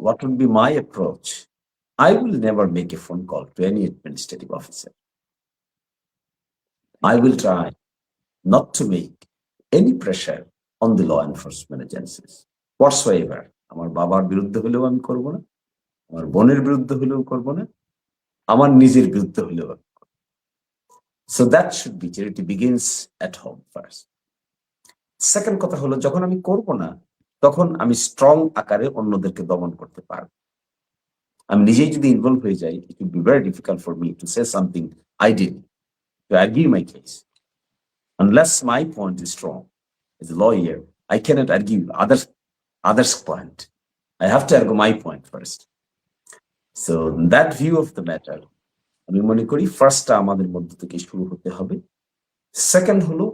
what would be my approach? I will never make a phone call to any administrative officer. I will try not to make any pressure on the law enforcement agencies whatsoever. আমার বাবার বিরুদ্ধে হলেও আমি করব না, আমার বোনের বিরুদ্ধে হলেও করব না, আমার নিজের বিরুদ্ধে হলেও। So that should be charity begins at home first. Second কথা হলো, যখন আমি করব না তখন আমি স্ট্রং আকারে অন্যদেরকে দমন করতে পারব। আমি নিজেই যদি ইনভলভ হয়ে যাই, it will be very difficult for me to say something I did, to argue my case. Unless my point is strong as a lawyer, I cannot argue others' point. I have to argue my point first. So that view of the matter, আমি মনে করি ফার্স্টটা আমাদের মধ্য থেকে শুরু হতে হবে। Second হলো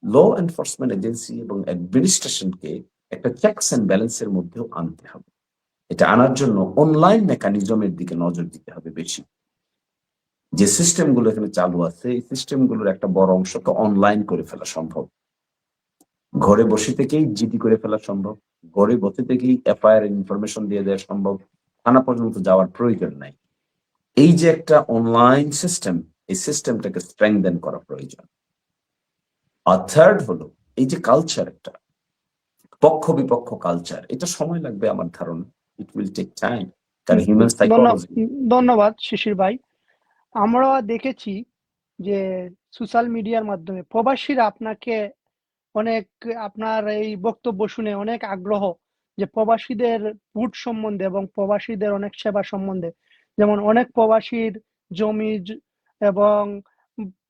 ল এনফোর্সমেন্ট এজেন্সি এবং অ্যাডমিনিস্ট্রেশনকে একটা চেকস এন্ড ব্যালেন্সের মধ্যেও আনতে হবে। এটা আনার জন্য অনলাইন মেকানিজমের দিকে নজর দিতে হবে বেশি। যে সিস্টেমগুলো এখানে চালু আছে, এই সিস্টেমগুলোর একটা বড় অংশকে অনলাইন করে ফেলা সম্ভব। ঘরে বসে থেকেই জিডি করে ফেলা সম্ভব, ঘরে বসে থেকেই এফআইআর ইনফরমেশন দিয়ে দেওয়া সম্ভব, থানা পর্যন্ত যাওয়ার প্রয়োজন নাই। এই যে একটা অনলাইন সিস্টেম, এই সিস্টেমটাকে স্ট্রেংথেন করা প্রয়োজন। আর থার্ড হলো এই যে কালচার, একটা পক্ষ বিপক্ষ কালচার, এটা সময় লাগবে আমার ধারণা। ইট উইল টেক টাইম, কারণ হিউম্যান সাইকোলজি। ধন্যবাদ শিশির ভাই। আমরা দেখেছি যে সোশ্যাল মিডিয়ার মাধ্যমে প্রবাসীরা আপনাকে অনেক, আপনার এই বক্তব্য শুনে অনেক আগ্রহ যে প্রবাসীদের ভোট সম্বন্ধে এবং প্রবাসীদের অনেক সেবা সম্বন্ধে, যেমন অনেক প্রবাসীর জমি এবং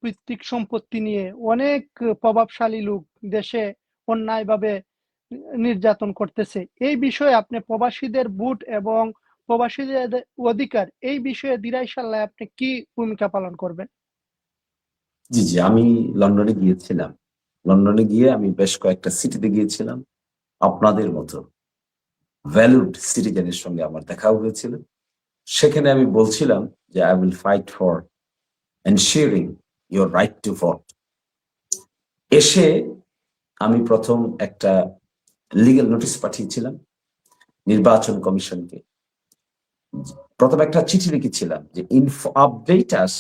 পৈতৃক সম্পত্তি নিয়ে অনেক প্রভাবশালী লোক দেশে অন্যায়ভাবে নির্যাতন করতেছে। এই বিষয়ে আপনি প্রবাসীদের ভোট এবং প্রবাসীদের অধিকার, এই বিষয়ে দিরাই সাল্লাহ আপনি কি ভূমিকা পালন করবেন? জি জি, আমি লন্ডনে গিয়েছিলাম। লন্ডনে গিয়ে আমি বেশ কয়েকটা সিটিতে গিয়েছিলাম। আপনাদের মতো ভ্যালুড সিটিজেনের সঙ্গে আমার দেখা হয়েছিল। সেখানে আমি বলছিলাম যে I will fight for ensuring your right to vote. এসে আমি প্রথম একটা লিগ্যাল নোটিশ পাঠিয়েছিলাম নির্বাচন কমিশনকে। প্রথম একটা চিঠি লিখেছিলাম যে update us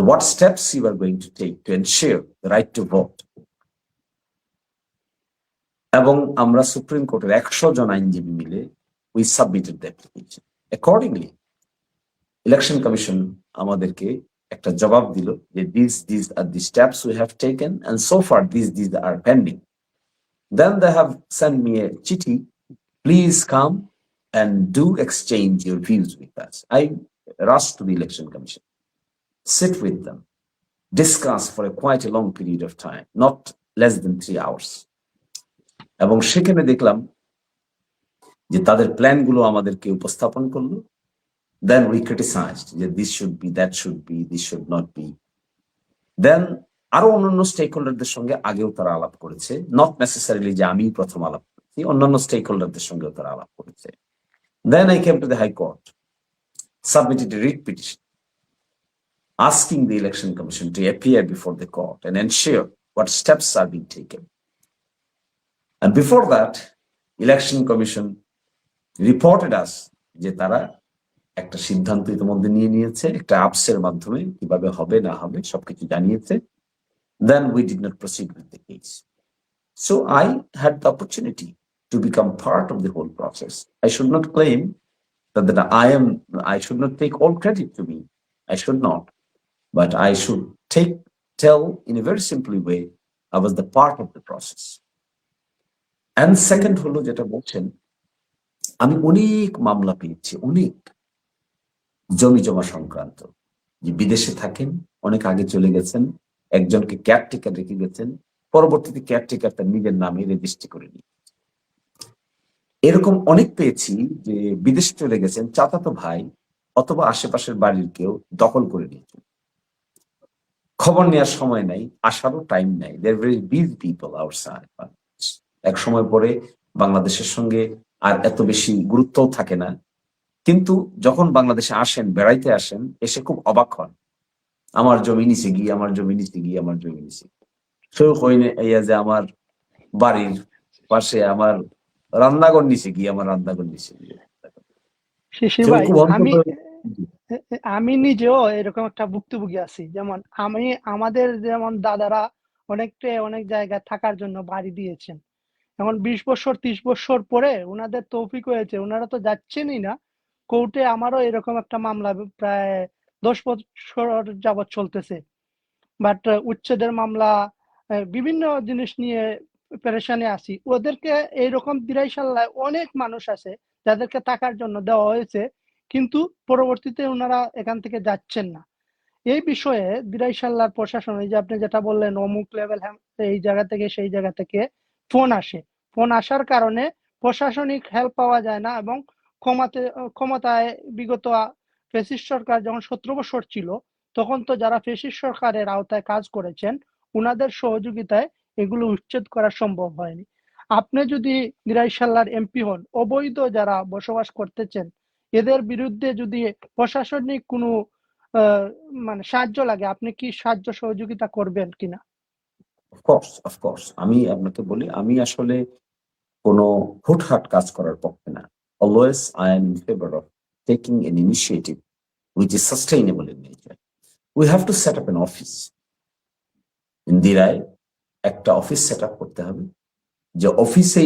what steps you are going to take to ensure the right to vote. এবং আমরা সুপ্রিম কোর্টের 100 জন আইনজীবী মিলে we submitted the application. Accordingly, election commission আমাদেরকে একটা জবাব দিল যে these are the steps we have taken and so far these are pending. Then they have sent me a chithi, please come and do exchange your views with us. I rushed to the election commission, sit with them, discuss for quite a long period of time, not less than 3 hours. এবং সেখানে দেখলাম যে তাদের প্ল্যানগুলো আমাদেরকে উপস্থাপন করলো। Then we criticized that this should be, that should be, this should not be. Then আরো অন্যান্য স্টেক হোল্ডারদের সঙ্গে আগেও তারা আলাপ করেছে, নট নেসেসারিলি যে আমি প্রথম আলাপ করেছি, অন্যান্য স্টেক হোল্ডারদের সঙ্গেও তারা আলাপ করেছে। Then I came to the High Court, submitted a writ petition asking the Election Commission to appear before the court and ensure what steps are being taken. And before that, Election Commission reported us যে তারা একটা সিদ্ধান্ত ইতিমধ্যে নিয়ে নিয়েছে, একটা অ্যাপসের মাধ্যমে কিভাবে হবে না হবে সবকিছু জানিয়েছে। Then we did not proceed with the case. So I had the opportunity to become part of the whole process. I should not claim that I should not take all credit to me. I should not. But I should tell in a very simple way, I was the part of the process. And second হলো যেটা বলছেন, আমি অনেক মামলা পেয়েছি, অনেক জমি জমা সংক্রান্ত, যে বিদেশে থাকেন, অনেক আগে চলে গেছেন, একজনকে কেয়ারটেকার রেখে গেছেন, পরবর্তীতে কেয়ারটেকার তার নিজের নামে রেজিস্ট্রি করে নিয়ে। এরকম অনেক পেয়েছি যে বিদেশ চলে গেছেন চাচাতো ভাই অথবা আশেপাশের বাড়ির কেউ দখল করে নিয়েছে, খবর নেওয়ার সময় নাই, আসারও টাইম নাই। There very busy people outside. এক সময় পরে বাংলাদেশের সঙ্গে আর এত বেশি গুরুত্বও থাকে না, কিন্তু যখন বাংলাদেশে আসেন, বেড়াইতে আসেন, এসে খুব অবাক হন, আমার জমি নিচে গিয়ে, আমার জমি নিচে গিয়ে, আমার জমি নিচে সেও হইনে এই যে আমার বাড়ির পাশে আমার রান্নাঘর নিচে গিয়ে, আমার রান্নাঘর নিচে গিয়ে শিশির সেও ভাই, খুব আমি অন্তত। আমি নিজেও এরকম একটা ভুক্তভোগী আছি। যেমন আমাদের যেমন দাদারা অনেক জায়গায় থাকার জন্য বাড়ি দিয়েছেন। এখন 20 বছর 30 বছর পরে ওনাদের তৌফিক হয়েছে, ওনারা তো যাচ্ছেনই না কোর্টে। আমারও এরকম একটা মামলা প্রায় 10 বছর যাবৎ চলতেছে, বাট উচ্ছেদের মামলা, বিভিন্ন জিনিস নিয়ে পেরেশানি আছি। ওদেরকে এইরকম দিরাইশাল্লায় অনেক মানুষ আছে যাদেরকে থাকার জন্য দেওয়া হয়েছে, কিন্তু পরবর্তীতে ওনারা এখান থেকে যাচ্ছেন না। এই বিষয়ে দিরাইশাল্লার প্রশাসন, এই যে আপনি যেটা বললেন অমুক লেভেল, এই জায়গা থেকে সেই জায়গা থেকে ফোন আসে, ফোন আসার কারণে প্রশাসনিক হেল্প পাওয়া যায় না। এবং ক্ষমতায় বিগত ফ্যাসিস্ট সরকার যখন 17 বছর ছিল, তখন তো যারা ফ্যাসিস্ট সরকারের আওতায় কাজ করেছেন উনাদের সহযোগিতায় এগুলো উচ্ছেদ করা সম্ভব হয়নি। আপনি যদি দিরাইশাল্লার এমপি হন, অবৈধ যারা বসবাস করতেছেন এদের বিরুদ্ধে যদি প্রশাসনিক কোনো মানে সাহায্য লাগে, আপনি কি সাহায্য সহযোগিতা করবেন কিনা? অফকোর্স আমি আপনাকে বলি, আমি আসলে কোনো হুটহাট কাজ করার পক্ষে না। Always I am in favour of taking an initiative which is sustainable in nature. We have to set up an office. ইন্দিরায় একটা অফিস সেট আপ করতে হবে, যে অফিসে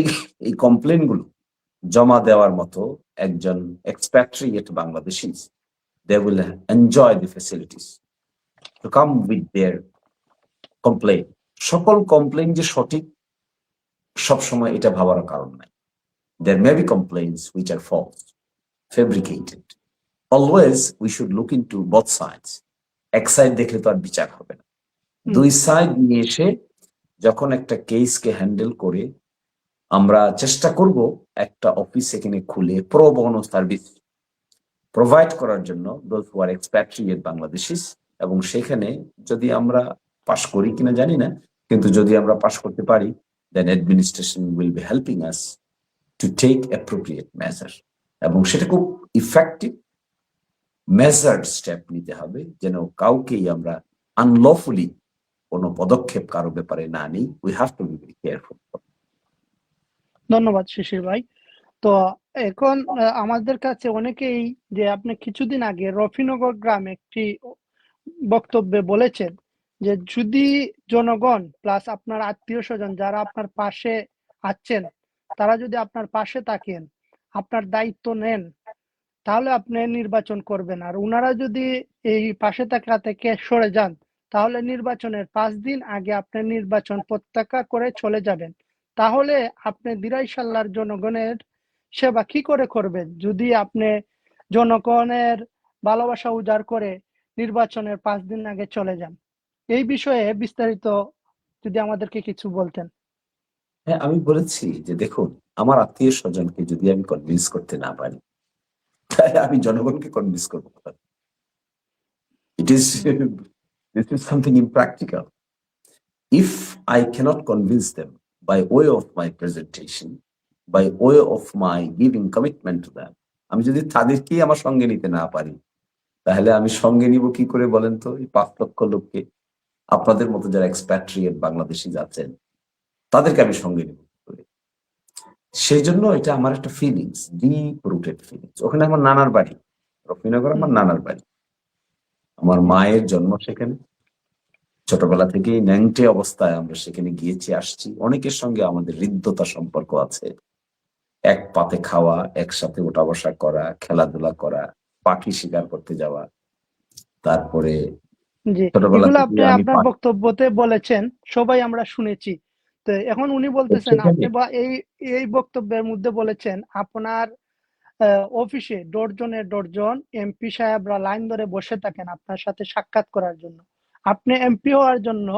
এই কমপ্লেন গুলো জমা দেওয়ার মতো একজন expatriate Bangladeshi, they will enjoy the facilities to come with their complaint. সকল কমপ্লেন যে সঠিক সবসময় এটা ভাবার কারণ নাই। There may be complaints which are false, fabricated. Always we should look into both sides. এক সাইড দেখলে তো আর বিচার হবে না, দুই সাইড নিয়ে এসে যখন একটা কেসকে হ্যান্ডেল করে আমরা চেষ্টা করব একটা অফিস এখানে খুলে প্রো বোনো সার্ভিস প্রোভাইড করার জন্য those who are expatriate Bangladeshis। এবং সেখানে যদি আমরা পাশ করি কিনা জানি না, কিন্তু যদি আমরা পাশ করতে পারি, then administration will be helping us to take appropriate measure। এবং সেটা খুব ইফেক্টিভ মেজার্ড স্টেপ নিতে হবে, যেন কাউকেই আমরা আনলফুলি কোনো পদক্ষেপ কারো ব্যাপারে না নিই। We have to be very careful. ধন্যবাদ শিশির ভাই। তো এখন আমাদের কাছে অনেকেই, যে আপনি কিছুদিন আগে রফিনগর গ্রামে একটি বক্তব্যে বলেছেন যে যদি জনগণ প্লাস আপনার আত্মীয় স্বজন যারা আপনার পাশে আছেন, তারা যদি আপনার পাশে থাকেন, আপনার দায়িত্ব নেন, তাহলে আপনি নির্বাচন করবেন। আর ওনারা যদি এই পাশে থাকা থেকে সরে যান, তাহলে নির্বাচনের 5 দিন আগে আপনি নির্বাচন প্রত্যাখ্যান করে চলে যাবেন। তাহলে আপনি দিরাইশাল্লার জনগণের সেবা কি করে করবেন যদি আপনি জনগণের ভালোবাসা উজাড় করে নির্বাচনের 5 দিন আগে চলে যান? এই বিষয়ে বিস্তারিত যদি আমাদেরকে কিছু বলতেন। হ্যাঁ, আমি বলেছি যে দেখুন, আমার আত্মীয় স্বজনকে যদি আমি কনভিন্স করতে না পারি, তাহলে আমি জনগণকে কনভিন্স করবো কোথায়? It is this is something impractical. If I cannot convince them by way of my presentation, by way of my giving commitment to them, আমি যদি তাদেরকেই আমার সঙ্গে নিতে না পারি, তাহলে আমি সঙ্গে নিব কি করে বলেন তো? এই 5 লক্ষ লোককে, আপনাদের মতো যারা এক্সপ্যাট্রিয়েট বাংলাদেশি আছেন, তাদেরকে আমি সঙ্গে নিব কি করে? সেই জন্য এটা আমার একটা ফিলিংস, ডিপ রুটেড ফিলিংস। ওখানে আমার নানার বাড়ি, রফিনগর আমার নানার বাড়ি। আমার মায়ের জন্ম সেখানে, ছোটবেলা থেকেই ন্যাংটে অবস্থায় আমরা সেখানে গিয়েছি, আসছি। অনেকের সঙ্গে আমাদের হৃদ্যতা সম্পর্ক আছে, এক পাতে খাওয়া, একসাথে ওঠা বসা করা, খেলাধুলা করা, পাখি শিকার করতে যাওয়া। তারপরে জি, ছোটবেলা এগুলো থেকে আপনি আমি আপনার বক্তব্যতে বলেছেন, সবাই আমরা শুনেছি। তো এখন উনি বলতেছেন, সেখানে আপনি বা এই বক্তব্যের মধ্যে বলেছেন আপনার অফিসে ডর্জন এমপি সাহেবরা লাইন ধরে বসে থাকেন আপনার সাথে সাক্ষাৎ করার জন্য। আপনি এমপি হওয়ার জন্য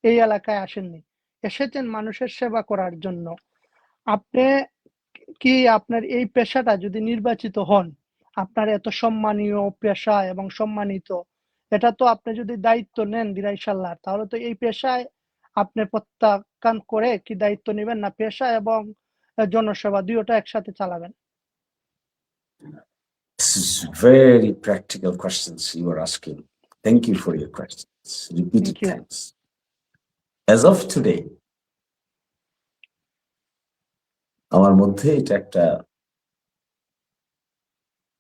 এই এলাকায় আসেননি, এসেছেন মানুষের সেবা করার জন্য। আপনি কি আপনার এই পেশাটা যদি নির্বাচিত হন, আপনার এত সম্মানীয় পেশা এবং সম্মানিত, এটা তো আপনি যদি দায়িত্ব নেন দিরাই সাল্লার, তাহলে তো এই পেশায় আপনি প্রত্যাখ্যান করে কি দায়িত্ব নেবেন না পেশা এবং জনসেবা দুইটা একসাথে চালাবেন? This is very practical questions you are asking. Thank you for your questions. Repeated Thank you. thanks. As of today, আমার মধ্যে এটা একটা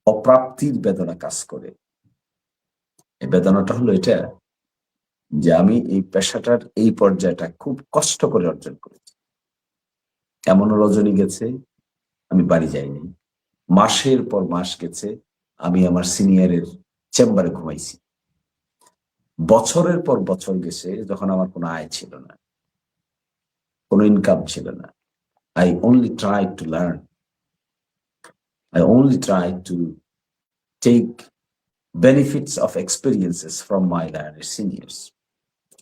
অপ্রাপ্তির বেদনা কাজ করে। এই বেদনাটা হলো এটা যে আমি এই পেশাটার এই পর্যায়টা খুব কষ্ট করে অর্জন করেছি। এমনও রজনী গেছে আমি বাড়ি যাইনি, মাসের পর মাস গেছে আমি আমার সিনিয়রের চেম্বারে ঘুমাইছি, বছরের পর বছর গেছে যখন আমার কোনো আয় ছিল না, কোনো ইনকাম ছিল না। I only tried to learn. I only tried to take benefits of experiences from my learner seniors.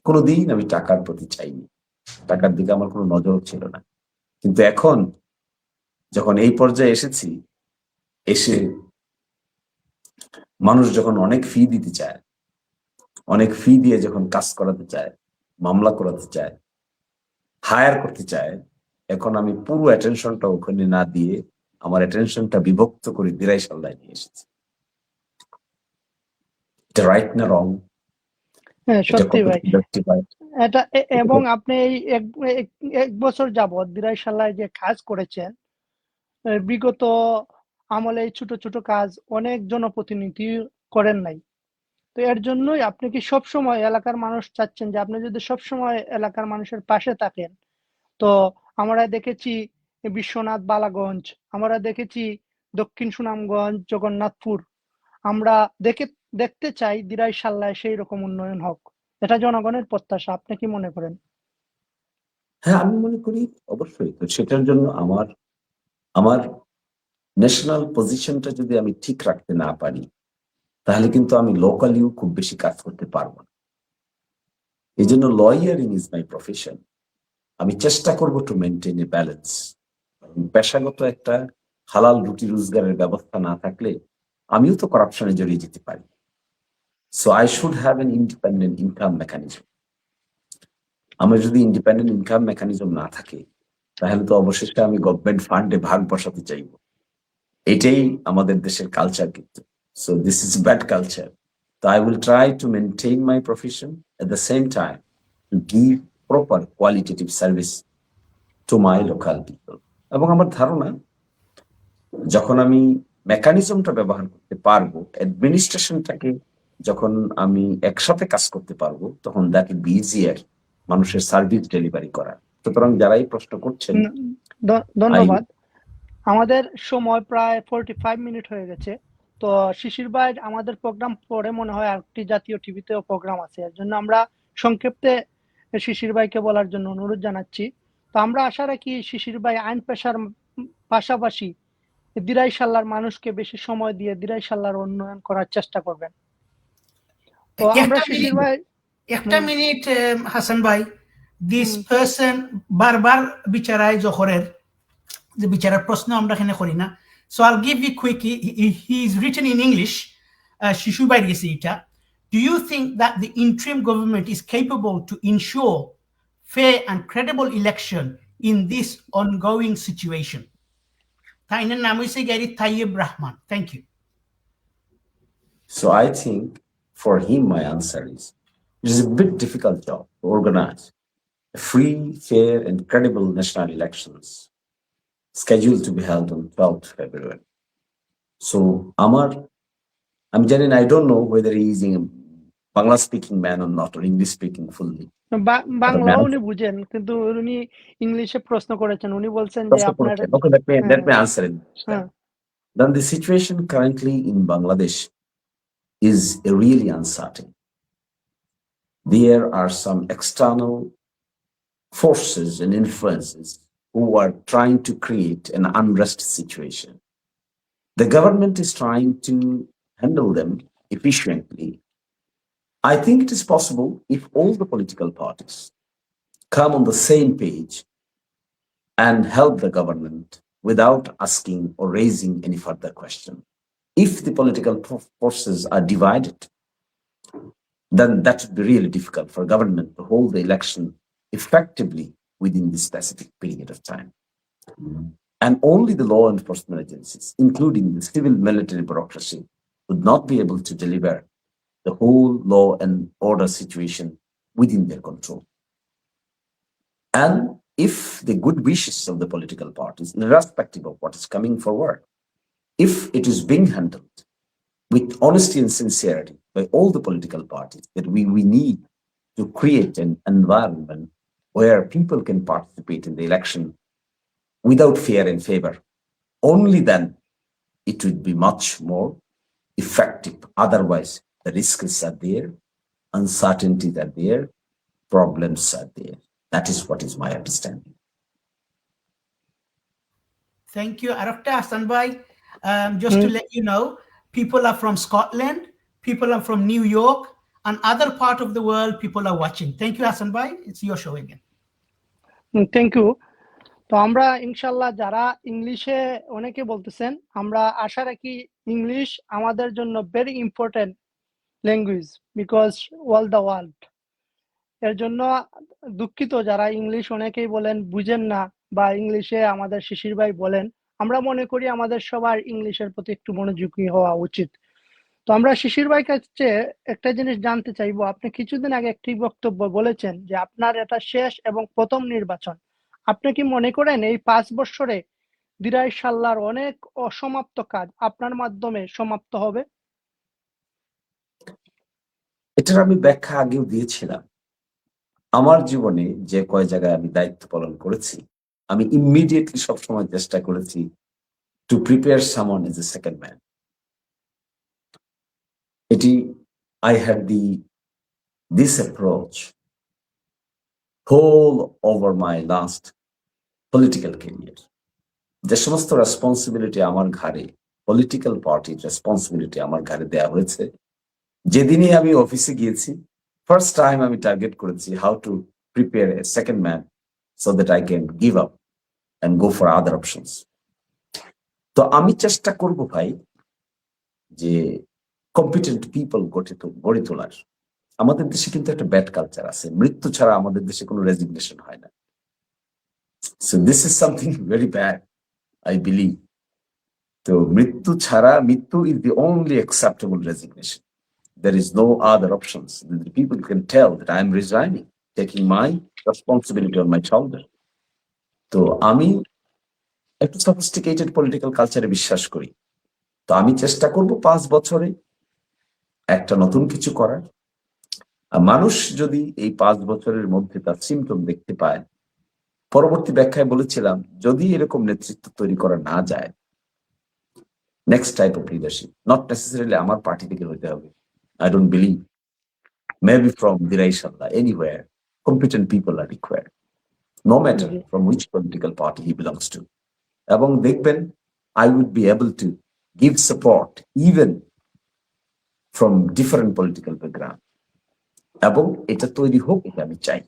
কোনোদিন আমি টাকার প্রতি চাইনি, টাকার দিকে আমার কোনো নজর ছিল না। কিন্তু এখন যখন এই পর্যায়ে এসেছি, এসে মানুষ যখন অনেক ফি দিতে চায়, অনেক ফি দিয়ে যখন কাজ করাতে চায়, মামলা করাতে চায়, হায়ার করতে চায়, এখন আমি পুরো অ্যাটেনশনটা ওখানে না দিয়ে আমার অ্যাটেনশনটা বিভক্ত করে দিরাই সাল্লায় নিয়ে এসেছি। এটা রাইট না রং? হ্যাঁ, সত্যি ভাই। এটা এবং আপনি এই এক বছর যাবৎ দিরাই সাল্লায় যে কাজ করেছেন, বিগত আমলে এই ছোট ছোট কাজ অনেক জনপ্রতিনিধি করেন নাই। তো এর জন্যই আপনি কি সবসময় এলাকার মানুষ চাচ্ছেন যে আপনি যদি সবসময় এলাকার মানুষের পাশে থাকেন, তো আমরা দেখেছি বিশ্বনাথ বালাগঞ্জ, আমরা দেখেছি দক্ষিণ সুনামগঞ্জ, জগন্নাথপুর, আমরা দেখতে চাই দিরাই সাল্লায় সেই রকম উন্নয়ন হোক। এটা জনগণের প্রত্যাশা। আপনি কি মনে করেন? হ্যাঁ, আমি মনে করি অবশ্যই। তো সেটার জন্য আমার ন্যাশনাল পজিশনটা যদি আমি ঠিক রাখতে না পারি, তাহলে কিন্তু আমি লোকালিও খুব বেশি কাজ করতে পারবো না। এই জন্য লয়ারিং ইজ মাই প্রফেশন। আমি চেষ্টা করবো টু মেনটেন এ ব্যালেন্স। পেশাগত একটা হালাল রুটি রোজগারের ব্যবস্থা না থাকলে আমিও তো করাপশনে জড়িয়ে যেতে পারি। So I should have an independent income mechanism. আমার যদি ইন্ডিপেন্ডেন্ট ইনকাম মেকানিজম না থাকে, তাহলে তো অবশেষে আমি গভর্নমেন্ট ফান্ডে ভাগ বসাতে চাইব। এটাই আমাদের দেশের কালচার কিন্তু। So this is bad culture. So I will try to maintain my profession at the same time to give proper qualitative service to my local people. এবং আমার ধারণা যখন আমি মেকানিজমটা ব্যবহার করতে পারবো, অ্যাডমিনিস্ট্রেশনটাকে যখন আমি একসাথে কাজ করতে পারবো, তখন দ্যাট উইল বি ইজিয়ার মানুষের সার্ভিস ডেলিভারি করা। সুতরাং যারা এই প্রশ্ন করছেন, ধন্যবাদ। আমাদের সময় প্রায় 45 মিনিট হয়ে গেছে। তো শিশির ভাই আমাদের প্রোগ্রাম পরে মনে হয় আরেকটি জাতীয় টিভিতেও প্রোগ্রাম আছে, এর জন্য আমরা সংক্ষেপে শিশির ভাইকে বলার জন্য অনুরোধ জানাচ্ছি। তো আমরা আশা রাখি শিশির ভাই আইন পেশার পাশাপাশি দিরাই সাল্লার মানুষকে বেশি সময় দিয়ে দিরাই সাল্লার উন্নয়ন করার চেষ্টা করবেন। তো আমরা শিশির ভাই একটা মিনিট হাসান ভাই, দিস পারসন বারবার বিচারায় জহরের যে বিচারার প্রশ্ন আমরা এখানে করি না। So I'll give you quick, he is written in English, Shishu Bhai গেছে এটা. Do you think that the interim government is capable to ensure fair and credible election in this ongoing situation? Tainan naam hoise Gary Tayyib Rahman. Thank you. So I think for him my answer is it is a bit difficult job to organize free, fair and credible national elections scheduled to be held on 12th February. So I'm Janin, I don't know whether he is a Bangla speaking man or not, or English speaking fully. Bangla উনি বুঝেন, কিন্তু উনি ইংলিশে প্রশ্ন করেছেন। উনি বলছেন যে আপনার Okay, let me answer it. Then the situation currently in Bangladesh is really uncertain. There are some external forces and influences who are trying to create an unrest situation. The government is trying to handle them efficiently. I think it is possible if all the political parties come on the same page and help the government without asking or raising any further question. If the political forces are divided, then that would be really difficult for government to hold the election effectively within this specific period of time. And only the law enforcement agencies, including the civil military bureaucracy, would not be able to deliver the whole law and order situation within their control. And if the good wishes of the political parties, irrespective of what is coming forward, if it is being handled with honesty and sincerity by all the political parties, that we need to create an environment where people can participate in the election without fear and favor, only then it would be much more effective. Otherwise, the risks are there, uncertainties are there, problems are there. That is what is my understanding. Thank you, Arafta Hassan Bhai. Just to let you know, people are from Scotland, people are from New York, and other part of the world, people are watching. Thank you, Hassan Bhai. It's your show again. Thank you. তো আমরা ইনশাল্লাহ যারা ইংলিশে অনেকে বলতেছেন, আমরা আশা রাখি English আমাদের জন্য very important language because all the world. এর জন্য দুঃখিত যারা ইংলিশ অনেকেই বলেন বুঝেন না বা ইংলিশে আমাদের শিশির ভাই বলেন, আমরা মনে করি আমাদের সবার ইংলিশের প্রতি একটু মনোযোগী হওয়া উচিত। তো আমরা শিশির ভাই কাছে একটা জিনিস জানতে চাইবো, আপনি কিছুদিন আগে একটি বক্তব্য বলেছেন যে আপনার এটা শেষ এবং প্রথম নির্বাচন। আপনি কি মনে করেন এই 5 বছরে দিরাই সাল্লার অনেক অসমাপ্ত কাজ আপনার মাধ্যমে সমাপ্ত হবে? এটার আমি ব্যাখ্যা আগেও দিয়েছিলাম। আমার জীবনে যে কয় জায়গায় আমি দায়িত্ব পালন করেছি, আমি ইমিডিয়েটলি সবসময় চেষ্টা করেছি to prepare someone as a second man. এটি I had this approach whole over my last political career. যে সমস্ত রেসপন্সিবিলিটি আমার ঘাড়ে, পলিটিক্যাল পার্টির রেসপন্সিবিলিটি আমার ঘাড়ে দেওয়া হয়েছে, যেদিনই আমি অফিসে গিয়েছি ফার্স্ট টাইম আমি টার্গেট করেছি how to prepare a second man so that I can give up and go for other options. তো আমি চেষ্টা করব ভাই যে কম্পিটেন্ট পিপল গড়ে তোলার। আমাদের দেশে কিন্তু একটা ব্যাড কালচার আছে, মৃত্যু ছাড়া আমাদের দেশে কোনো রেজিগনেশন হয় না। So this is something very bad, I believe. তো মৃত্যু is the only acceptable resignation. There is no other options. The people can tell that I am resigning, taking my responsibility on my shoulder. তো আমি একটু sophisticated political কালচারে বিশ্বাস করি। তো আমি চেষ্টা করব 5 বছরে একটা নতুন কিছু করার। মানুষ যদি এই 5 বছরের মধ্যে তার সিমটম দেখতে পায়, পরবর্তী ব্যাখ্যায় বলেছিলাম যদি এরকম নেতৃত্ব তৈরি করা না যায়, next type of leadership, not necessarily আমার পার্টি থেকে হইতে হবে। I don't believe. Maybe from Dirai Sallah, anywhere, competent people are required, no matter from which political party he belongs to. এবং দেখবেন, I would be able to give support even from different political background. এবং এটা তৈরি হোক, এটা আমি চাই।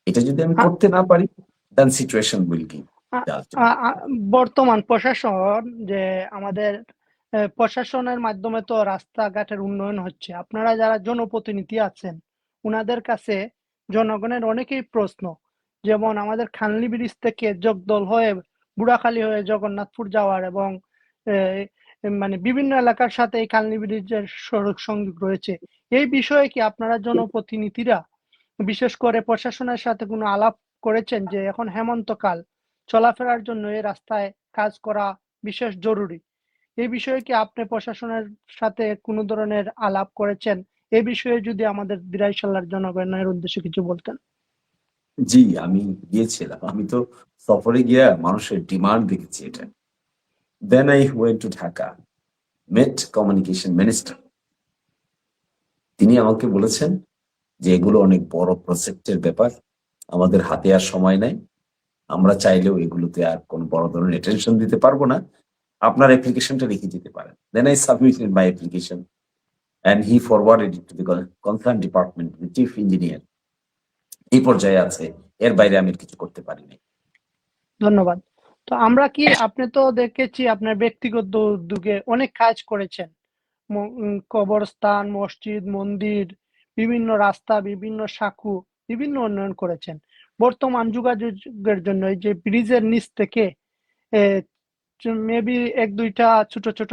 এটা যদি আমি করতে না পারি, then situation will give. বর্তমান প্রশাসন যে আমাদের প্রশাসনের মাধ্যমে তো রাস্তাঘাটের উন্নয়ন হচ্ছে, আপনারা যারা জনপ্রতিনিধি আছেন উনাদের কাছে জনগণের অনেকেই প্রশ্ন, যেমন আমাদের খানলি ব্রিজ থেকে জগদল হয়ে বুড়াখালী হয়ে জগন্নাথপুর যাওয়ার এবং মানে বিভিন্ন এলাকার সাথে এই খানলি ব্রিজের সড়ক সংযোগ রয়েছে। এই বিষয়ে কি আপনারা জনপ্রতিনিধিরা বিশেষ করে প্রশাসনের সাথে কোনো আলাপ করেছেন যে এখন হেমন্তকাল, চলাফেরার জন্য এই রাস্তায় কাজ করা বিশেষ জরুরি? এই বিষয়ে কি আপনি প্রশাসনের সাথে কোনো ধরনের আলাপ করেছেন? এই বিষয়ে যদি আমাদের দিরাই সাল্লার জনগণের উদ্দেশ্যে কিছু বলতেন। জি, আমি গিয়েছিলাম। আমি তো সফরে গিয়ে মানুষের ডিমান্ড দেখেছি এটা। Then I went to Dhaka, met communication minister. তিনি আমাকে বলেছেন যে এগুলো অনেক বড় প্রজেক্টের ব্যাপার, আমাদের হাতে আর সময় নাই, আমরা চাইলেও এগুলোতে আর কোনো বড় ধরনের অ্যাটেনশন দিতে পারবো না, আপনার অ্যাপ্লিকেশনটা রেখে দিতে পারেন। Then I submitted my application and he forwarded it to the concerned department, the chief engineer. এই পর্যায়ে আছে, এর বাইরে আমি কিছু করতে পারিনি। ধন্যবাদ। তো আমরা কি, আপনি তো দেখেছি আপনার ব্যক্তিগত উদ্যোগে অনেক কাজ করেছেন, কবরস্থান, মসজিদ, মন্দির, বিভিন্ন রাস্তা, বিভিন্ন সাঁকো, বিভিন্ন উন্নয়ন করেছেন। বর্তমান যোগাযোগের জন্য এই যে ব্রিজের নিচ থেকে মেবি এক দুইটা ছোট ছোট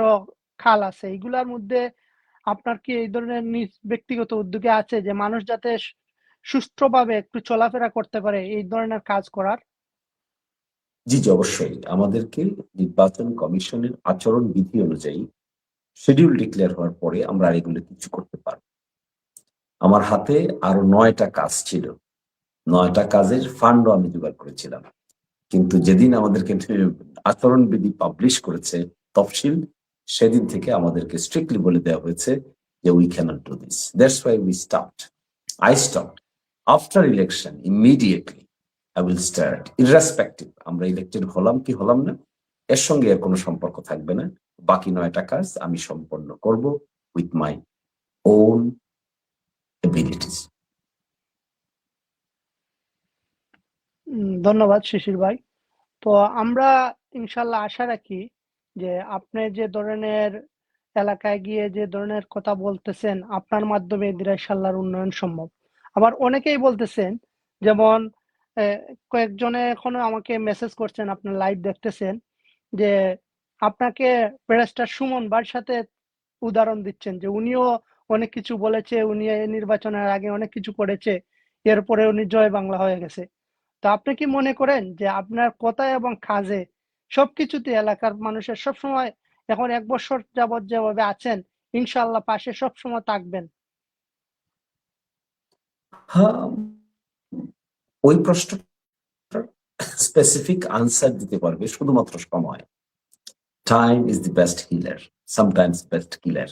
খাল আছে, এগুলার মধ্যে আপনার কি এই ধরনের ব্যক্তিগত উদ্যোগে আছে যে মানুষ যাতে সুষ্ঠুভাবে একটু চলাফেরা করতে পারে, এই ধরনের কাজ করার? জি জি, অবশ্যই আমাদেরকে নির্বাচন কমিশনের আচরণ বিধি অনুযায়ী শিডিউল ডিক্লেয়ার হওয়ার পরে আমরা আর এগুলো কিছু করতে পারবো। আমার হাতে আরো 9টা কাজ ছিল, 9টা কাজের ফান্ডও আমি জোগাড় করেছিলাম, কিন্তু যেদিন আমাদেরকে আচরণবিধি পাবলিশ করেছে তফসিল, সেদিন থেকে আমাদেরকে স্ট্রিক্টলি বলে দেওয়া হয়েছে যে we can't do this. That's why we stopped. I stopped after election immediately. I will start irrespective আমরা ইলেক্টেড হলাম কি হলাম না, এর সঙ্গে এর কোনো সম্পর্ক থাকবে না। বাকি 9টা কাজ আমি সম্পন্ন করব উইথ মাই ওন এবিলিটিস। ধন্যবাদ শিশির ভাই। তো আমরা ইনশাল্লাহ আশা রাখি যে আপনি যে ধরনের এলাকায় গিয়ে যে ধরনের কথা বলতেছেন, আপনার মাধ্যমে দিরাশাল্লার উন্নয়ন সম্ভব। আবার অনেকেই বলতেছেন, যেমন কয়েকজনে এখনো আমাকে মেসেজ করছেন, আপনার লাইভ দেখতেছেন, যে আপনাকে ব্যারিস্টার সুমন ভাইয়ের সাথে উদাহরণ দিচ্ছেন যে উনিও অনেক কিছু বলেছে, উনি এই নির্বাচনের আগে অনেক কিছু করেছে, এরপরে উনি জয় বাংলা হয়ে গেছে। তো আপনি কি মনে করেন যে আপনার কথা এবং কাজে সবকিছুতে এলাকার মানুষের সবসময়, এখন 1 বছর যাবৎ যেভাবে আছেন, ইনশাআল্লাহ পাশে সবসময় থাকবেন? হ্যাঁ, ওই প্রশ্নটার স্পেসিফিক আনসার দিতে পারবে শুধুমাত্র সময়। Time is the best healer, sometimes best killer.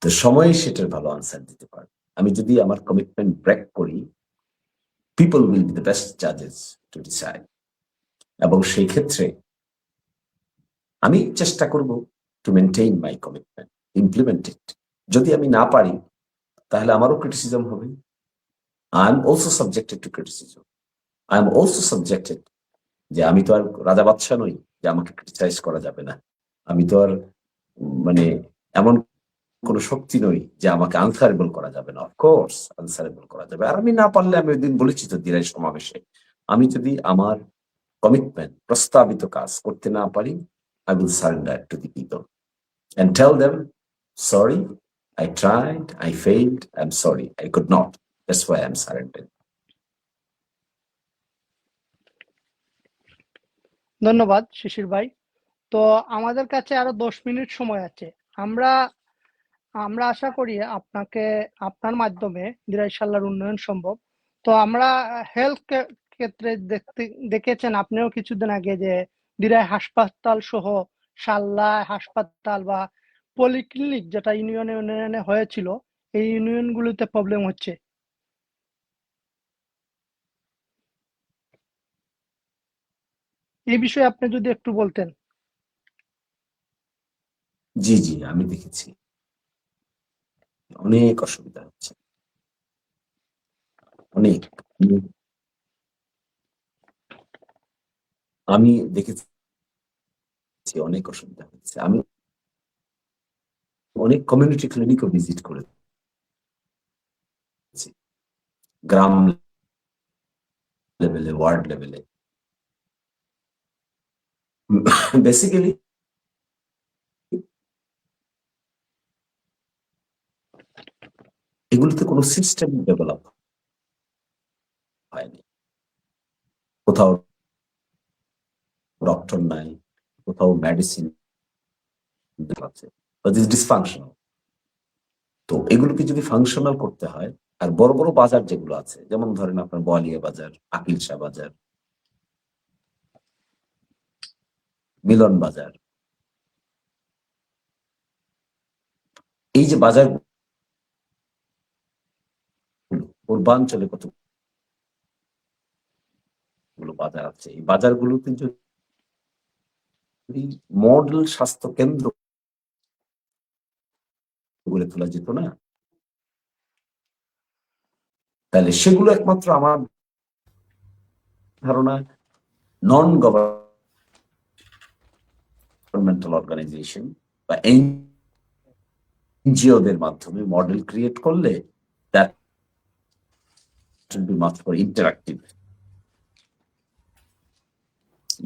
তো সময় সেটার ভালো আনসার দিতে পারবে। আমি যদি আমার কমিটমেন্ট ব্রেক করি, people will be the best জাজেস টু ডিসাইড। এবং সেই ক্ষেত্রে আমি চেষ্টা করব to maintain my commitment, implement it. যদি আমি না পারি তাহলে আমারও ক্রিটিসিজম হবে। I am also subjected to criticism. I am also subjected, যে আমি তো আর রাজা বাদশাহ নই যে আমাকে ক্রিটিসাইজ করা যাবে না। আমি তো আর মানে এমন কোন শক্তি নই যে আমাকে আনসারেবল করা যাবে না। অফকোর্স আনসারেবল করা যাবে। আর আমি না পারলে, আমি ওই দিন বলেছি তো দিরাই সমাবেশে, আমি যদি আমার কমিটমেন্ট প্রস্তাবিত কাজ করতে না পারি, I will surrender to the people and tell them, sorry, I tried, I failed, I'm sorry, I could not. That's why I'm surrendering. ধন্যবাদ শিশির ভাই। তো আমাদের কাছে আরো 10 মিনিট সময় আছে। আমরা আমরা আশা করি আপনার মাধ্যমে দিরাইশাল্লার উন্নয়ন সম্ভব। তো আমরা হেলথ ক্ষেত্রে দেখেছেন আপনিও কিছুদিন আগে, যে দিরাই হাসপাতাল সহ সাল্লা হাসপাতাল বা পলিক্লিনিক যেটা ইউনিয়নে হয়েছিল, এই ইউনিয়নগুলোতে প্রবলেম হচ্ছে। এই বিষয়ে আপনি যদি একটু বলতেন। জি জি, আমি দেখেছি অনেক অসুবিধা হচ্ছে, অনেক। আমি দেখেছি অনেক অসুবিধা হচ্ছে। আমি অনেক কমিউনিটি ক্লিনিকও ভিজিট করেছি, গ্রাম লেভেলে, ওয়ার্ড লেভেলে। বেসিক্যালি এগুলোতে কোনো সিস্টেম ডেভেলপ হয়নি। কোথাও ডক্টর নাই, কোথাও মেডিসিন আছে, ডিসফাংশনাল। তো এগুলোকে যদি ফাংশনাল করতে হয়, আর বড় বড় বাজার যেগুলো আছে, যেমন ধরেন আপনার বোয়ালিয়া বাজার, আকিল শাহ বাজার, মিলন বাজার, এই যে বাজার পূর্বাঞ্চলে কতগুলো বাজার আছে, এই বাজারগুলোতে যদি মডেল স্বাস্থ্য কেন্দ্র গড়ে তোলা যেত না, তাহলে সেগুলো একমাত্র আমার ধারণা নন গভর্নমেন্টাল অর্গানাইজেশন বা এনজিওদের মাধ্যমে মডেল ক্রিয়েট করলে that will be much more interactive.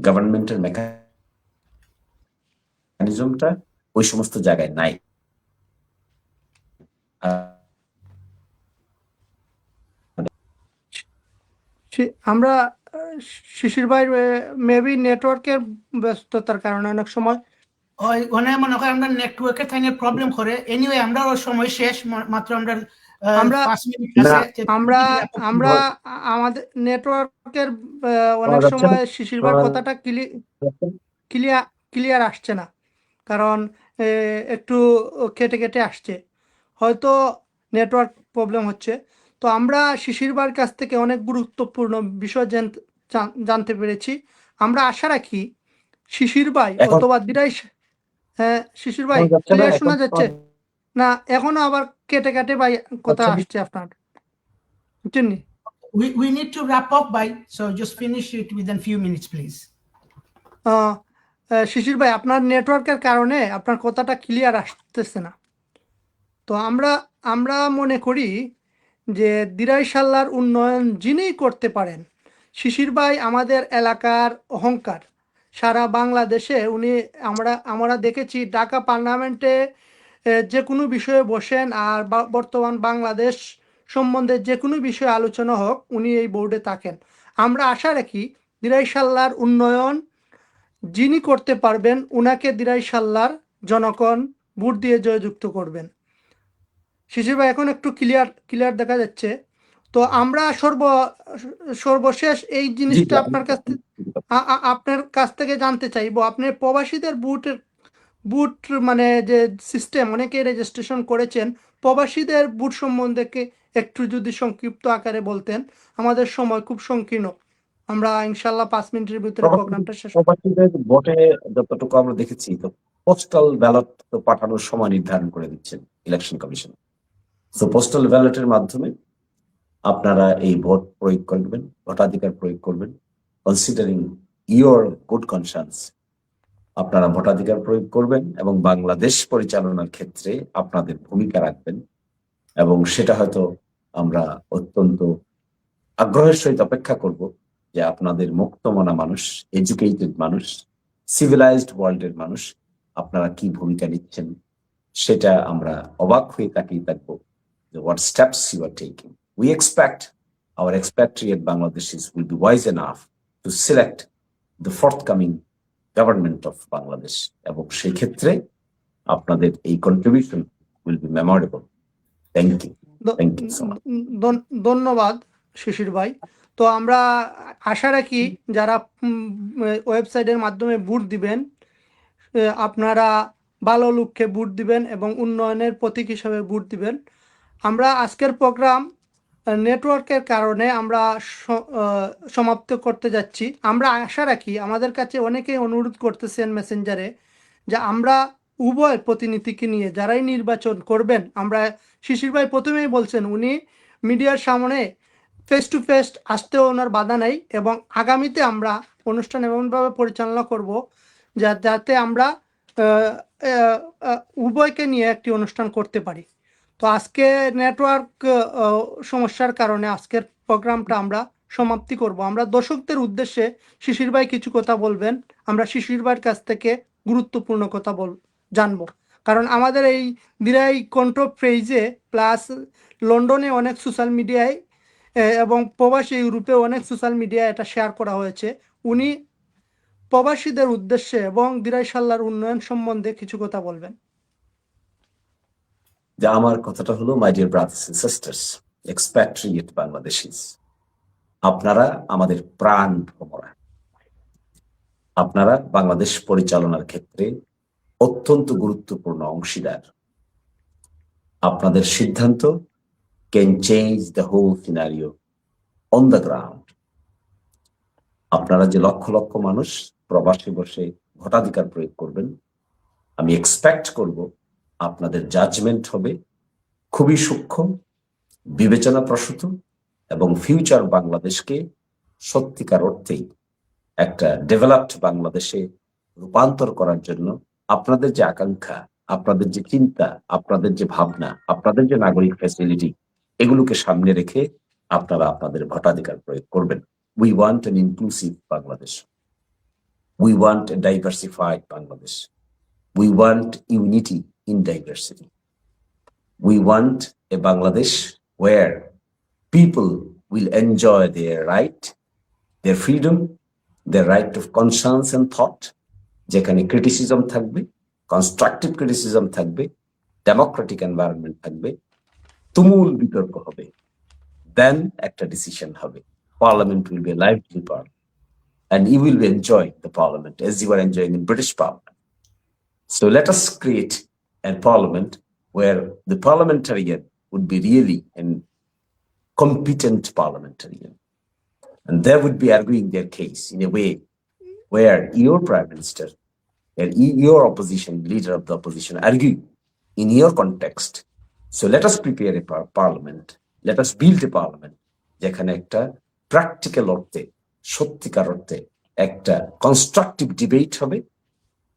গভর্নমেন্টের মেকানিজমটা ওই সমস্ত জায়গায় নাই। আমরা শিশির ভাই মেবি নেটওয়ার্কের ব্যস্ততার কারণে অনেক সময় অনেক মনে হয় আমরা নেটওয়ার্কের থেকে প্রবলেম করে। এনিওয়ে আমরা ওর সময় শেষ, মাত্র আমরা আমরা আমাদের নেটওয়ার্কের অনেক সময় শিশির ভাইয়ের কথাটা ক্লিয়ার আসছে না, কারণ একটু কেটে কেটে আসছে, হয়তো নেটওয়ার্ক প্রবলেম হচ্ছে। তো আমরা শিশির ভাইয়ের কাছ থেকে অনেক গুরুত্বপূর্ণ বিষয় জানতে পেরেছি। আমরা আশা রাখি শিশির ভাই অথবা দিরাই, হ্যাঁ শিশির ভাই ক্লিয়ার শোনা যাচ্ছে না? এখনো আবার কেটে কেটে ভাই কথা আসছে আপনার, বুঝছেন? We need to wrap up by, so just finish it within few minutes please. শিশির ভাই আপনার নেটওয়ার্কের কারণে আপনার কথাটা ক্লিয়ার আসতেছে না। তো আমরা মনে করি যে দিরাই সাল্লার উন্নয়ন যিনিই করতে পারেন, শিশির ভাই আমাদের এলাকার অহংকার। সারা বাংলাদেশে উনি আমরা দেখেছি ঢাকা পার্লামেন্টে যে কোনো বিষয়ে বসেন, আর বর্তমান বাংলাদেশ সম্বন্ধে যে কোনো বিষয়ে আলোচনা হোক উনি এই বোর্ডে থাকেন। আমরা আশা রাখি দিরাই সাল্লার উন্নয়ন যিনি করতে পারবেন উনাকে দিরাই সাল্লার জনগণ ভোট দিয়ে জয়যুক্ত করবেন। শিশির ভাই এখন একটু ক্লিয়ার দেখা যাচ্ছে। তো আমরা সর্বশেষ এই জিনিসটা আপনার কাছ থেকে জানতে চাইবো, আপনি প্রবাসীদের বুট মানে যে সিস্টেম অনেকে রেজিস্ট্রেশন করেছেন, প্রবাসীদের বুট সম্বন্ধে একটু যদি সংক্ষিপ্ত আকারে বলতেন। আমাদের সময় খুব সংকীর্ণ, আমরা ইনশাল্লাহ 5 মিনিটের ভিতরে প্রোগ্রামটা শেষ। প্রবাসীদের ভোটে যতটুকু আমরা দেখেছি, তো পোস্টাল ব্যালট তো পাঠানোর সময় নির্ধারণ করে দিচ্ছেন ইলেকশন কমিশন। তো পোস্টাল ব্যালটের মাধ্যমে আপনারা এই ভোট প্রয়োগ করবেন, ভোটাধিকার প্রয়োগ করবেন। কনসিডারিং ইউর গুড কনসার্নস, আপনারা ভোটাধিকার প্রয়োগ করবেন এবং বাংলাদেশ পরিচালনার ক্ষেত্রে আপনাদের ভূমিকা রাখবেন। এবং সেটা হয়তো আমরা অত্যন্ত আগ্রহের সহিত অপেক্ষা করব যে আপনাদের মুক্তমনা মানুষ, এডুকেটেড মানুষ, সিভিলাইজড ওয়ার্ল্ডের মানুষ আপনারা কি ভূমিকা নিচ্ছেন সেটা আমরা অবাক হয়ে তাকিয়ে থাকবো। What steps you are taking. We expect our expatriate Bangladeshis will be wise enough to select the forthcoming government of Bangladesh. এবং সেই ক্ষেত্রে আপনাদের এই contribution will be memorable. Thank you. Thank you so much. ধন্যবাদ শিশির ভাই। তো আমরা আশা রাখি যারা ওয়েবসাইটের মাধ্যমে ভোট দিবেন আপনারা ভালো লোককে ভোট দিবেন এবং উন্নয়নের প্রতীক হিসাবে ভোট দিবেন। আমরা আজকের প্রোগ্রাম নেটওয়ার্কের কারণে আমরা সমাপ্ত করতে যাচ্ছি। আমরা আশা রাখি, আমাদের কাছে অনেকেই অনুরোধ করতেছেন মেসেঞ্জারে যে আমরা উভয় প্রতিনিধিকে নিয়ে যারাই নির্বাচন করবেন, আমরা শিশির ভাই প্রথমেই বলছেন উনি মিডিয়ার সামনে ফেস টু ফেস আসতেও ওনার বাধা নাই, এবং আগামীতে আমরা অনুষ্ঠান এমনভাবে পরিচালনা করব যাতে আমরা উভয়কে নিয়ে একটি অনুষ্ঠান করতে পারি। তো আজকে নেটওয়ার্ক সমস্যার কারণে আজকের প্রোগ্রামটা আমরা সমাপ্তি করব। আমরা দর্শকদের উদ্দেশ্যে শিশির ভাই কিছু কথা বলবেন, আমরা শিশির ভাইয়ের কাছ থেকে গুরুত্বপূর্ণ কথা জানবো। কারণ আমাদের এই দিরাই কণ্ঠ পেজে প্লাস লন্ডনে অনেক সোশ্যাল মিডিয়ায় এবং প্রবাসী ইউরোপে অনেক সোশ্যাল মিডিয়ায় এটা শেয়ার করা হয়েছে। উনি প্রবাসীদের উদ্দেশ্যে এবং দিরাই সাল্লার উন্নয়ন সম্বন্ধে কিছু কথা বলবেন। যে আমার কথাটা হলো, my dear brothers and sisters, expatriate Bangladeshis, আপনারা আমাদের প্রাণ ভ্রমরা। আপনারা বাংলাদেশ পরিচালনার ক্ষেত্রে অত্যন্ত গুরুত্বপূর্ণ অংশীদার। আপনাদের সিদ্ধান্ত can change the whole scenario on the ground. আপনারা যে লক্ষ লক্ষ মানুষ প্রবাসে বসে ভোটাধিকার প্রয়োগ করবেন, আমি এক্সপেক্ট করব আপনাদের জাজমেন্ট হবে খুবই সূক্ষ্ম, বিবেচনা প্রসূত এবং ফিউচার বাংলাদেশকে সত্যিকার অর্থেই একটা ডেভেলপড বাংলাদেশে রূপান্তর করার জন্য আপনাদের যে আকাঙ্ক্ষা, আপনাদের যে চিন্তা, আপনাদের যে ভাবনা, আপনাদের যে নাগরিক ফ্যাসিলিটি, এগুলোকে সামনে রেখে আপনারা আপনাদের ভোটাধিকার প্রয়োগ করবেন। We want an inclusive Bangladesh, we want a diversified Bangladesh, we want unity in diversity, we want a Bangladesh where people will enjoy their right, their freedom, their right of conscience and thought, যেখানে criticism থাকবে, constructive criticism থাকবে, Democratic environment থাকবে, তুমুল বিতর্ক হবে, দেন একটা decision হবে। Parliament will be lively parliament and you will be enjoying the parliament as you are enjoying in British parliament. So let us create a parliament where the parliamentarian would be really an competent parliamentarian, and they would be arguing their case in a way where your prime minister and your opposition leader of the opposition argue in your context. So let us prepare a parliament, let us build a parliament যেখানে একটা practical অর্থে, সত্যিকার অর্থে একটা constructive debate হবে,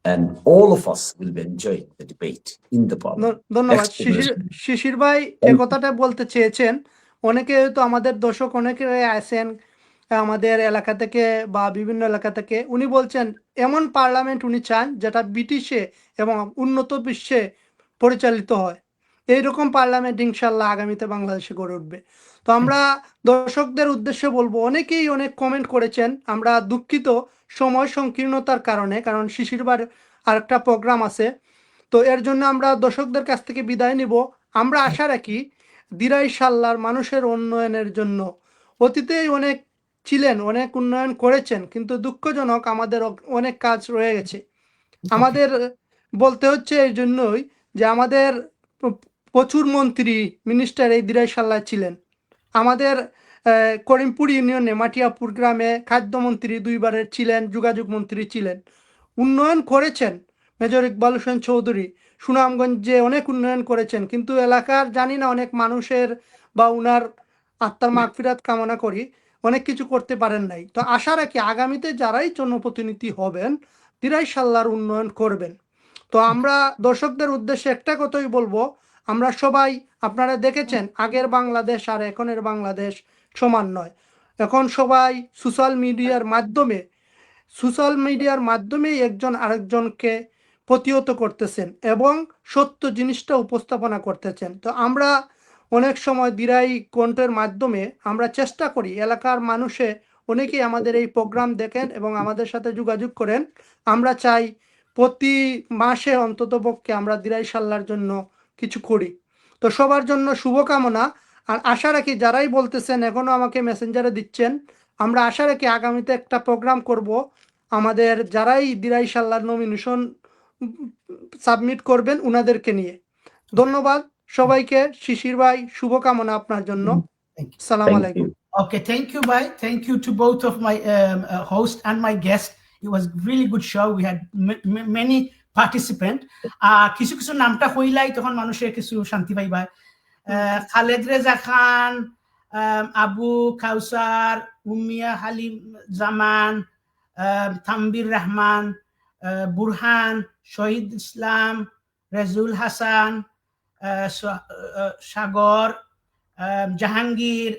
and all of us will be enjoying the debate in the parliament. ধন্যবাদ শিশির ভাই, এই কথাটা বলতে চেয়েছেন। অনেকে তো আমাদের দর্শক অনেকে আছেন আমাদের এলাকা থেকে বা বিভিন্ন এলাকা থেকে, উনি বলছেন এমন পার্লামেন্ট উনি চান যেটা ব্রিটিশে এবং উন্নত বিশ্বে পরিচালিত হয়। এইরকম পার্লামেন্ট ইনশাল্লাহ আগামীতে বাংলাদেশে গড়ে উঠবে। তো আমরা দর্শকদের উদ্দেশ্যে বলবো, অনেকেই অনেক কমেন্ট করেছেন, আমরা দুঃখিত সময় সংকীর্ণতার কারণে, কারণ শিশিরবার আরেকটা প্রোগ্রাম আছে, তো এর জন্য আমরা দর্শকদের কাছ থেকে বিদায় নিব। আমরা আশা রাখি দিরাই সাল্লার মানুষের উন্নয়নের জন্য অতীতেই অনেক ছিলেন, অনেক উন্নয়ন করেছেন, কিন্তু দুঃখজনক আমাদের অনেক কাজ রয়ে গেছে। আমাদের বলতে হচ্ছে এই জন্যই যে আমাদের প্রচুর মন্ত্রী মিনিস্টার এই দিরাই সাল্লায় ছিলেন। আমাদের করিমপুর ইউনিয়নে মাটিয়াপুর গ্রামে খাদ্যমন্ত্রী 2 বারের ছিলেন, যোগাযোগ মন্ত্রী ছিলেন, উন্নয়ন করেছেন। মেজর ইকবাল হোসেন চৌধুরী সুনামগঞ্জে অনেক উন্নয়ন করেছেন, কিন্তু এলাকার জানি না অনেক মানুষের বা উনার আত্মার মাগফিরাত কামনা করি অনেক কিছু করতে পারেন নাই। তো আশা রাখি আগামীতে যারাই জনপ্রতিনিধি হবেন দিরাই সাল্লার উন্নয়ন করবেন। তো আমরা দর্শকদের উদ্দেশ্যে একটা কথাই বলবো, আমরা সবাই, আপনারা দেখেছেন আগের বাংলাদেশ আর এখনের বাংলাদেশ সমান নয়। এখন সবাই সোশ্যাল মিডিয়ার মাধ্যমেই একজন আরেকজনকে প্রতিহত করতেছেন এবং সত্য জিনিসটা উপস্থাপনা করতেছেন। তো আমরা অনেক সময় দিরাই কণ্ঠের মাধ্যমে আমরা চেষ্টা করি, এলাকার মানুষে অনেকেই আমাদের এই প্রোগ্রাম দেখেন এবং আমাদের সাথে যোগাযোগ করেন। আমরা চাই প্রতি মাসে অন্ততপক্ষে আমরা দিরাই সাল্লার জন্য কিছু করি। তো সবার জন্য শুভকামনা। আর আশা রাখি যারাই বলতেছেন এখনো আমাকে মেসেঞ্জারে দিচ্ছেন, আমরা আশা রাখি আগামীতে একটা প্রোগ্রাম করব আমাদের যারাই দিরাই সাল্লার নমিনেশন সাবমিট করবেন উনাদেরকে নিয়ে। ধন্যবাদ সবাইকে। শিশির ভাই, শুভকামনা আপনার জন্য। আসসালামু আলাইকুম। Okay, thank you, bye. Thank you to both of my host and my guest. It was really good show. We had many participants. কিছু কিছু নামটা হইলাই তখন মানুষের কিছু শান্তি পাইবা। খালেদ রেজা খান, আবু কাউসার, উমিয়া হালিম জামান, তাম্বির রহমান, বুরহান, শহীদ ইসলাম, রেজুল হাসান, সাগর, জাহাঙ্গীর,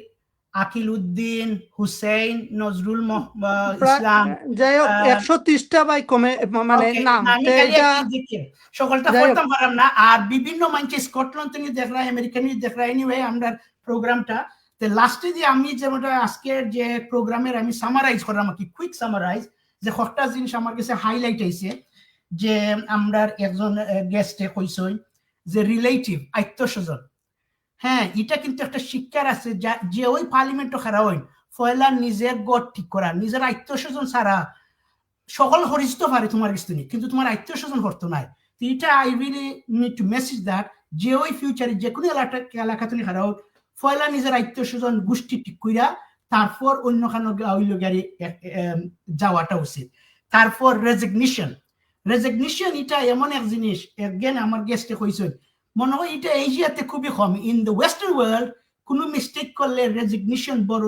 আকিল উদ্দিন, হুসেইন, নজরুল ইসলাম, যাই হোক 130টা ভাই কমে মানে নাম সকলটা পড়তাম পারলাম না। আর বিভিন্ন মানুষ স্কটল্যান্ড থেকে দেখলাম, আমেরিকা নিয়ে দেখলাম। এনিওয়ে আমরা প্রোগ্রামটা লাস্টে যে আমি যেটা আজকের যে প্রোগ্রামের আমি সামারাইজ করলাম, কি কুইক সামারাইজ, যে কয়েকটা জিনিস আমার কাছে হাইলাইট হয়েছে। যে আমরা একজন গেস্টে কইসই যে রিলেটিভ, আত্মস্বজন, হ্যাঁ এটা কিন্তু একটা শিক্ষার আছে, যে ওই পার্লামেন্টও খারা হইন ফয়লা নিজের গড় ঠিক করা, নিজের আত্মস্বজন ছাড়া সকল হরিস্ত পারে তোমার কাছে, কিন্তু তোমার আত্মস্বজন করতো নাই। এটা I really need to message that, যে ওই ফিউচারে যে কোনো এলাকা তুমি খারা হোক ফয়লা নিজের আত্মস্বজন গোষ্ঠী ঠিক কইরা তারপর অন্য খানো গাড়ি যাওয়াটা উচিত। তারপর রেজিগনেশন এটা এমন এক জিনিস, এগেন আমার গেস্টে কইছেন, মনে হয় এটা এশিয়াতে খুবই কম। ইন দ্য ওয়েস্টার্ন ওয়ার্ল্ড কোনো মিস্টেক করলে রেজিগনেশন বড়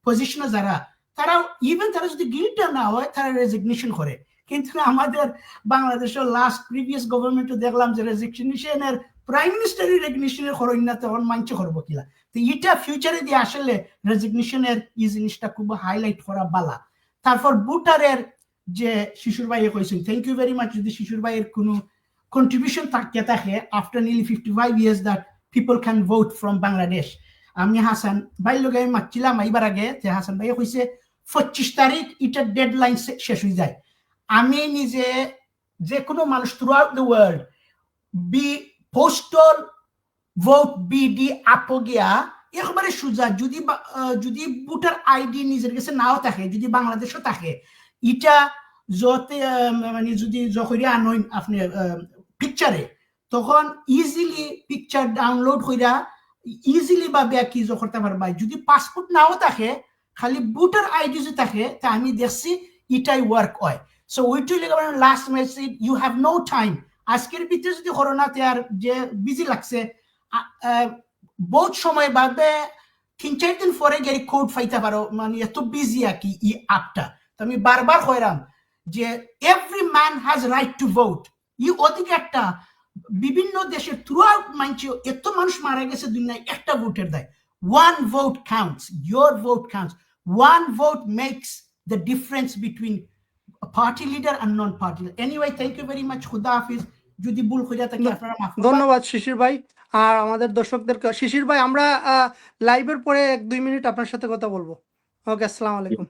পজিশনে যারা তারা ইভেন তারা যদি গিল্টটা না হয় তারা রেজিগনেশন করে। কিন্তু আমাদের বাংলাদেশের লাস্ট প্রিভিয়াস গভর্নমেন্টে দেখলাম যে রেজিগনেশনের প্রাইম মিনিস্টারের রেজিগনেশনের খরচ না তখন মানছে করবো কিলা। তো এটা ফিউচারে দিয়ে আসলে রেজিগনেশনের এই জিনিসটা খুব হাইলাইট করা বালা। তারপর ভোটারের যে শিশুর ভাইয়ে কইছেন, থ্যাংক ইউ ভেরি মাচ। যদি শিশুর ভাইয়ের কোনো কন্ট্রিবিউশন থাকে after nearly 55 years that people can vote from Bangladesh, আমি হাসান ভাই লগে মাতছিলাম এইবার আগে যে হাসান ভাই কইছে 25 তারিখ এটা ডেডলাইন শেষ হয়ে যায়। আমি নিজে যে কোনো মানুষ throughout the world be postal vote BD আপগিয়া একেবারে সোজা। যদি ভোটার আইডি নিজের কাছে নাও থাকে, যদি বাংলাদেশও থাকে, এটা যতে মানে যদি যখন আনইন আপনি পিকচারে, তখন ইজিলি পিকচার ডাউনলোড কইরা ইজিলি বা ব্যাকি করতে পারবা। যদি পাসপোর্ট নাও থাকে, খালি ভোটার আইডি যদি থাকে, তা আমি দেখছি এটাই ওয়ার্ক হয়। সো ওইটাই last message, you have no time. আজকের ভিতরে যদি করোনাতে আর যে বিজি লাগছে, বহুত সময় ভাবে 3-4 দিন পরে গেলে কোড পাইতে পারো, মানে এত বিজি আর কি এই অ্যাপটা। তো আমি বারবার কইরাম যে every man has right to vote. এই অধিকারটা বিভিন্ন দেশের থ্রু আউট মানছে, এত মানুষ মারা গেছে দুনিয়ায় একটা ভোটের দেয়। One vote counts, your vote counts. One vote makes the difference between a party leader and non-party leader. Anyway, thank you very much. Khuda Hafiz. যদি ভুল হয়ে থাকে আপনারা মাফ করবেন। ধন্যবাদ শিশির ভাই। আর আমাদের দর্শকদেরকে, শিশির ভাই আমরা লাইভের পরে 1-2 মিনিট আপনার সাথে কথা বলবো। ওকে, আসসালামু আলাইকুম।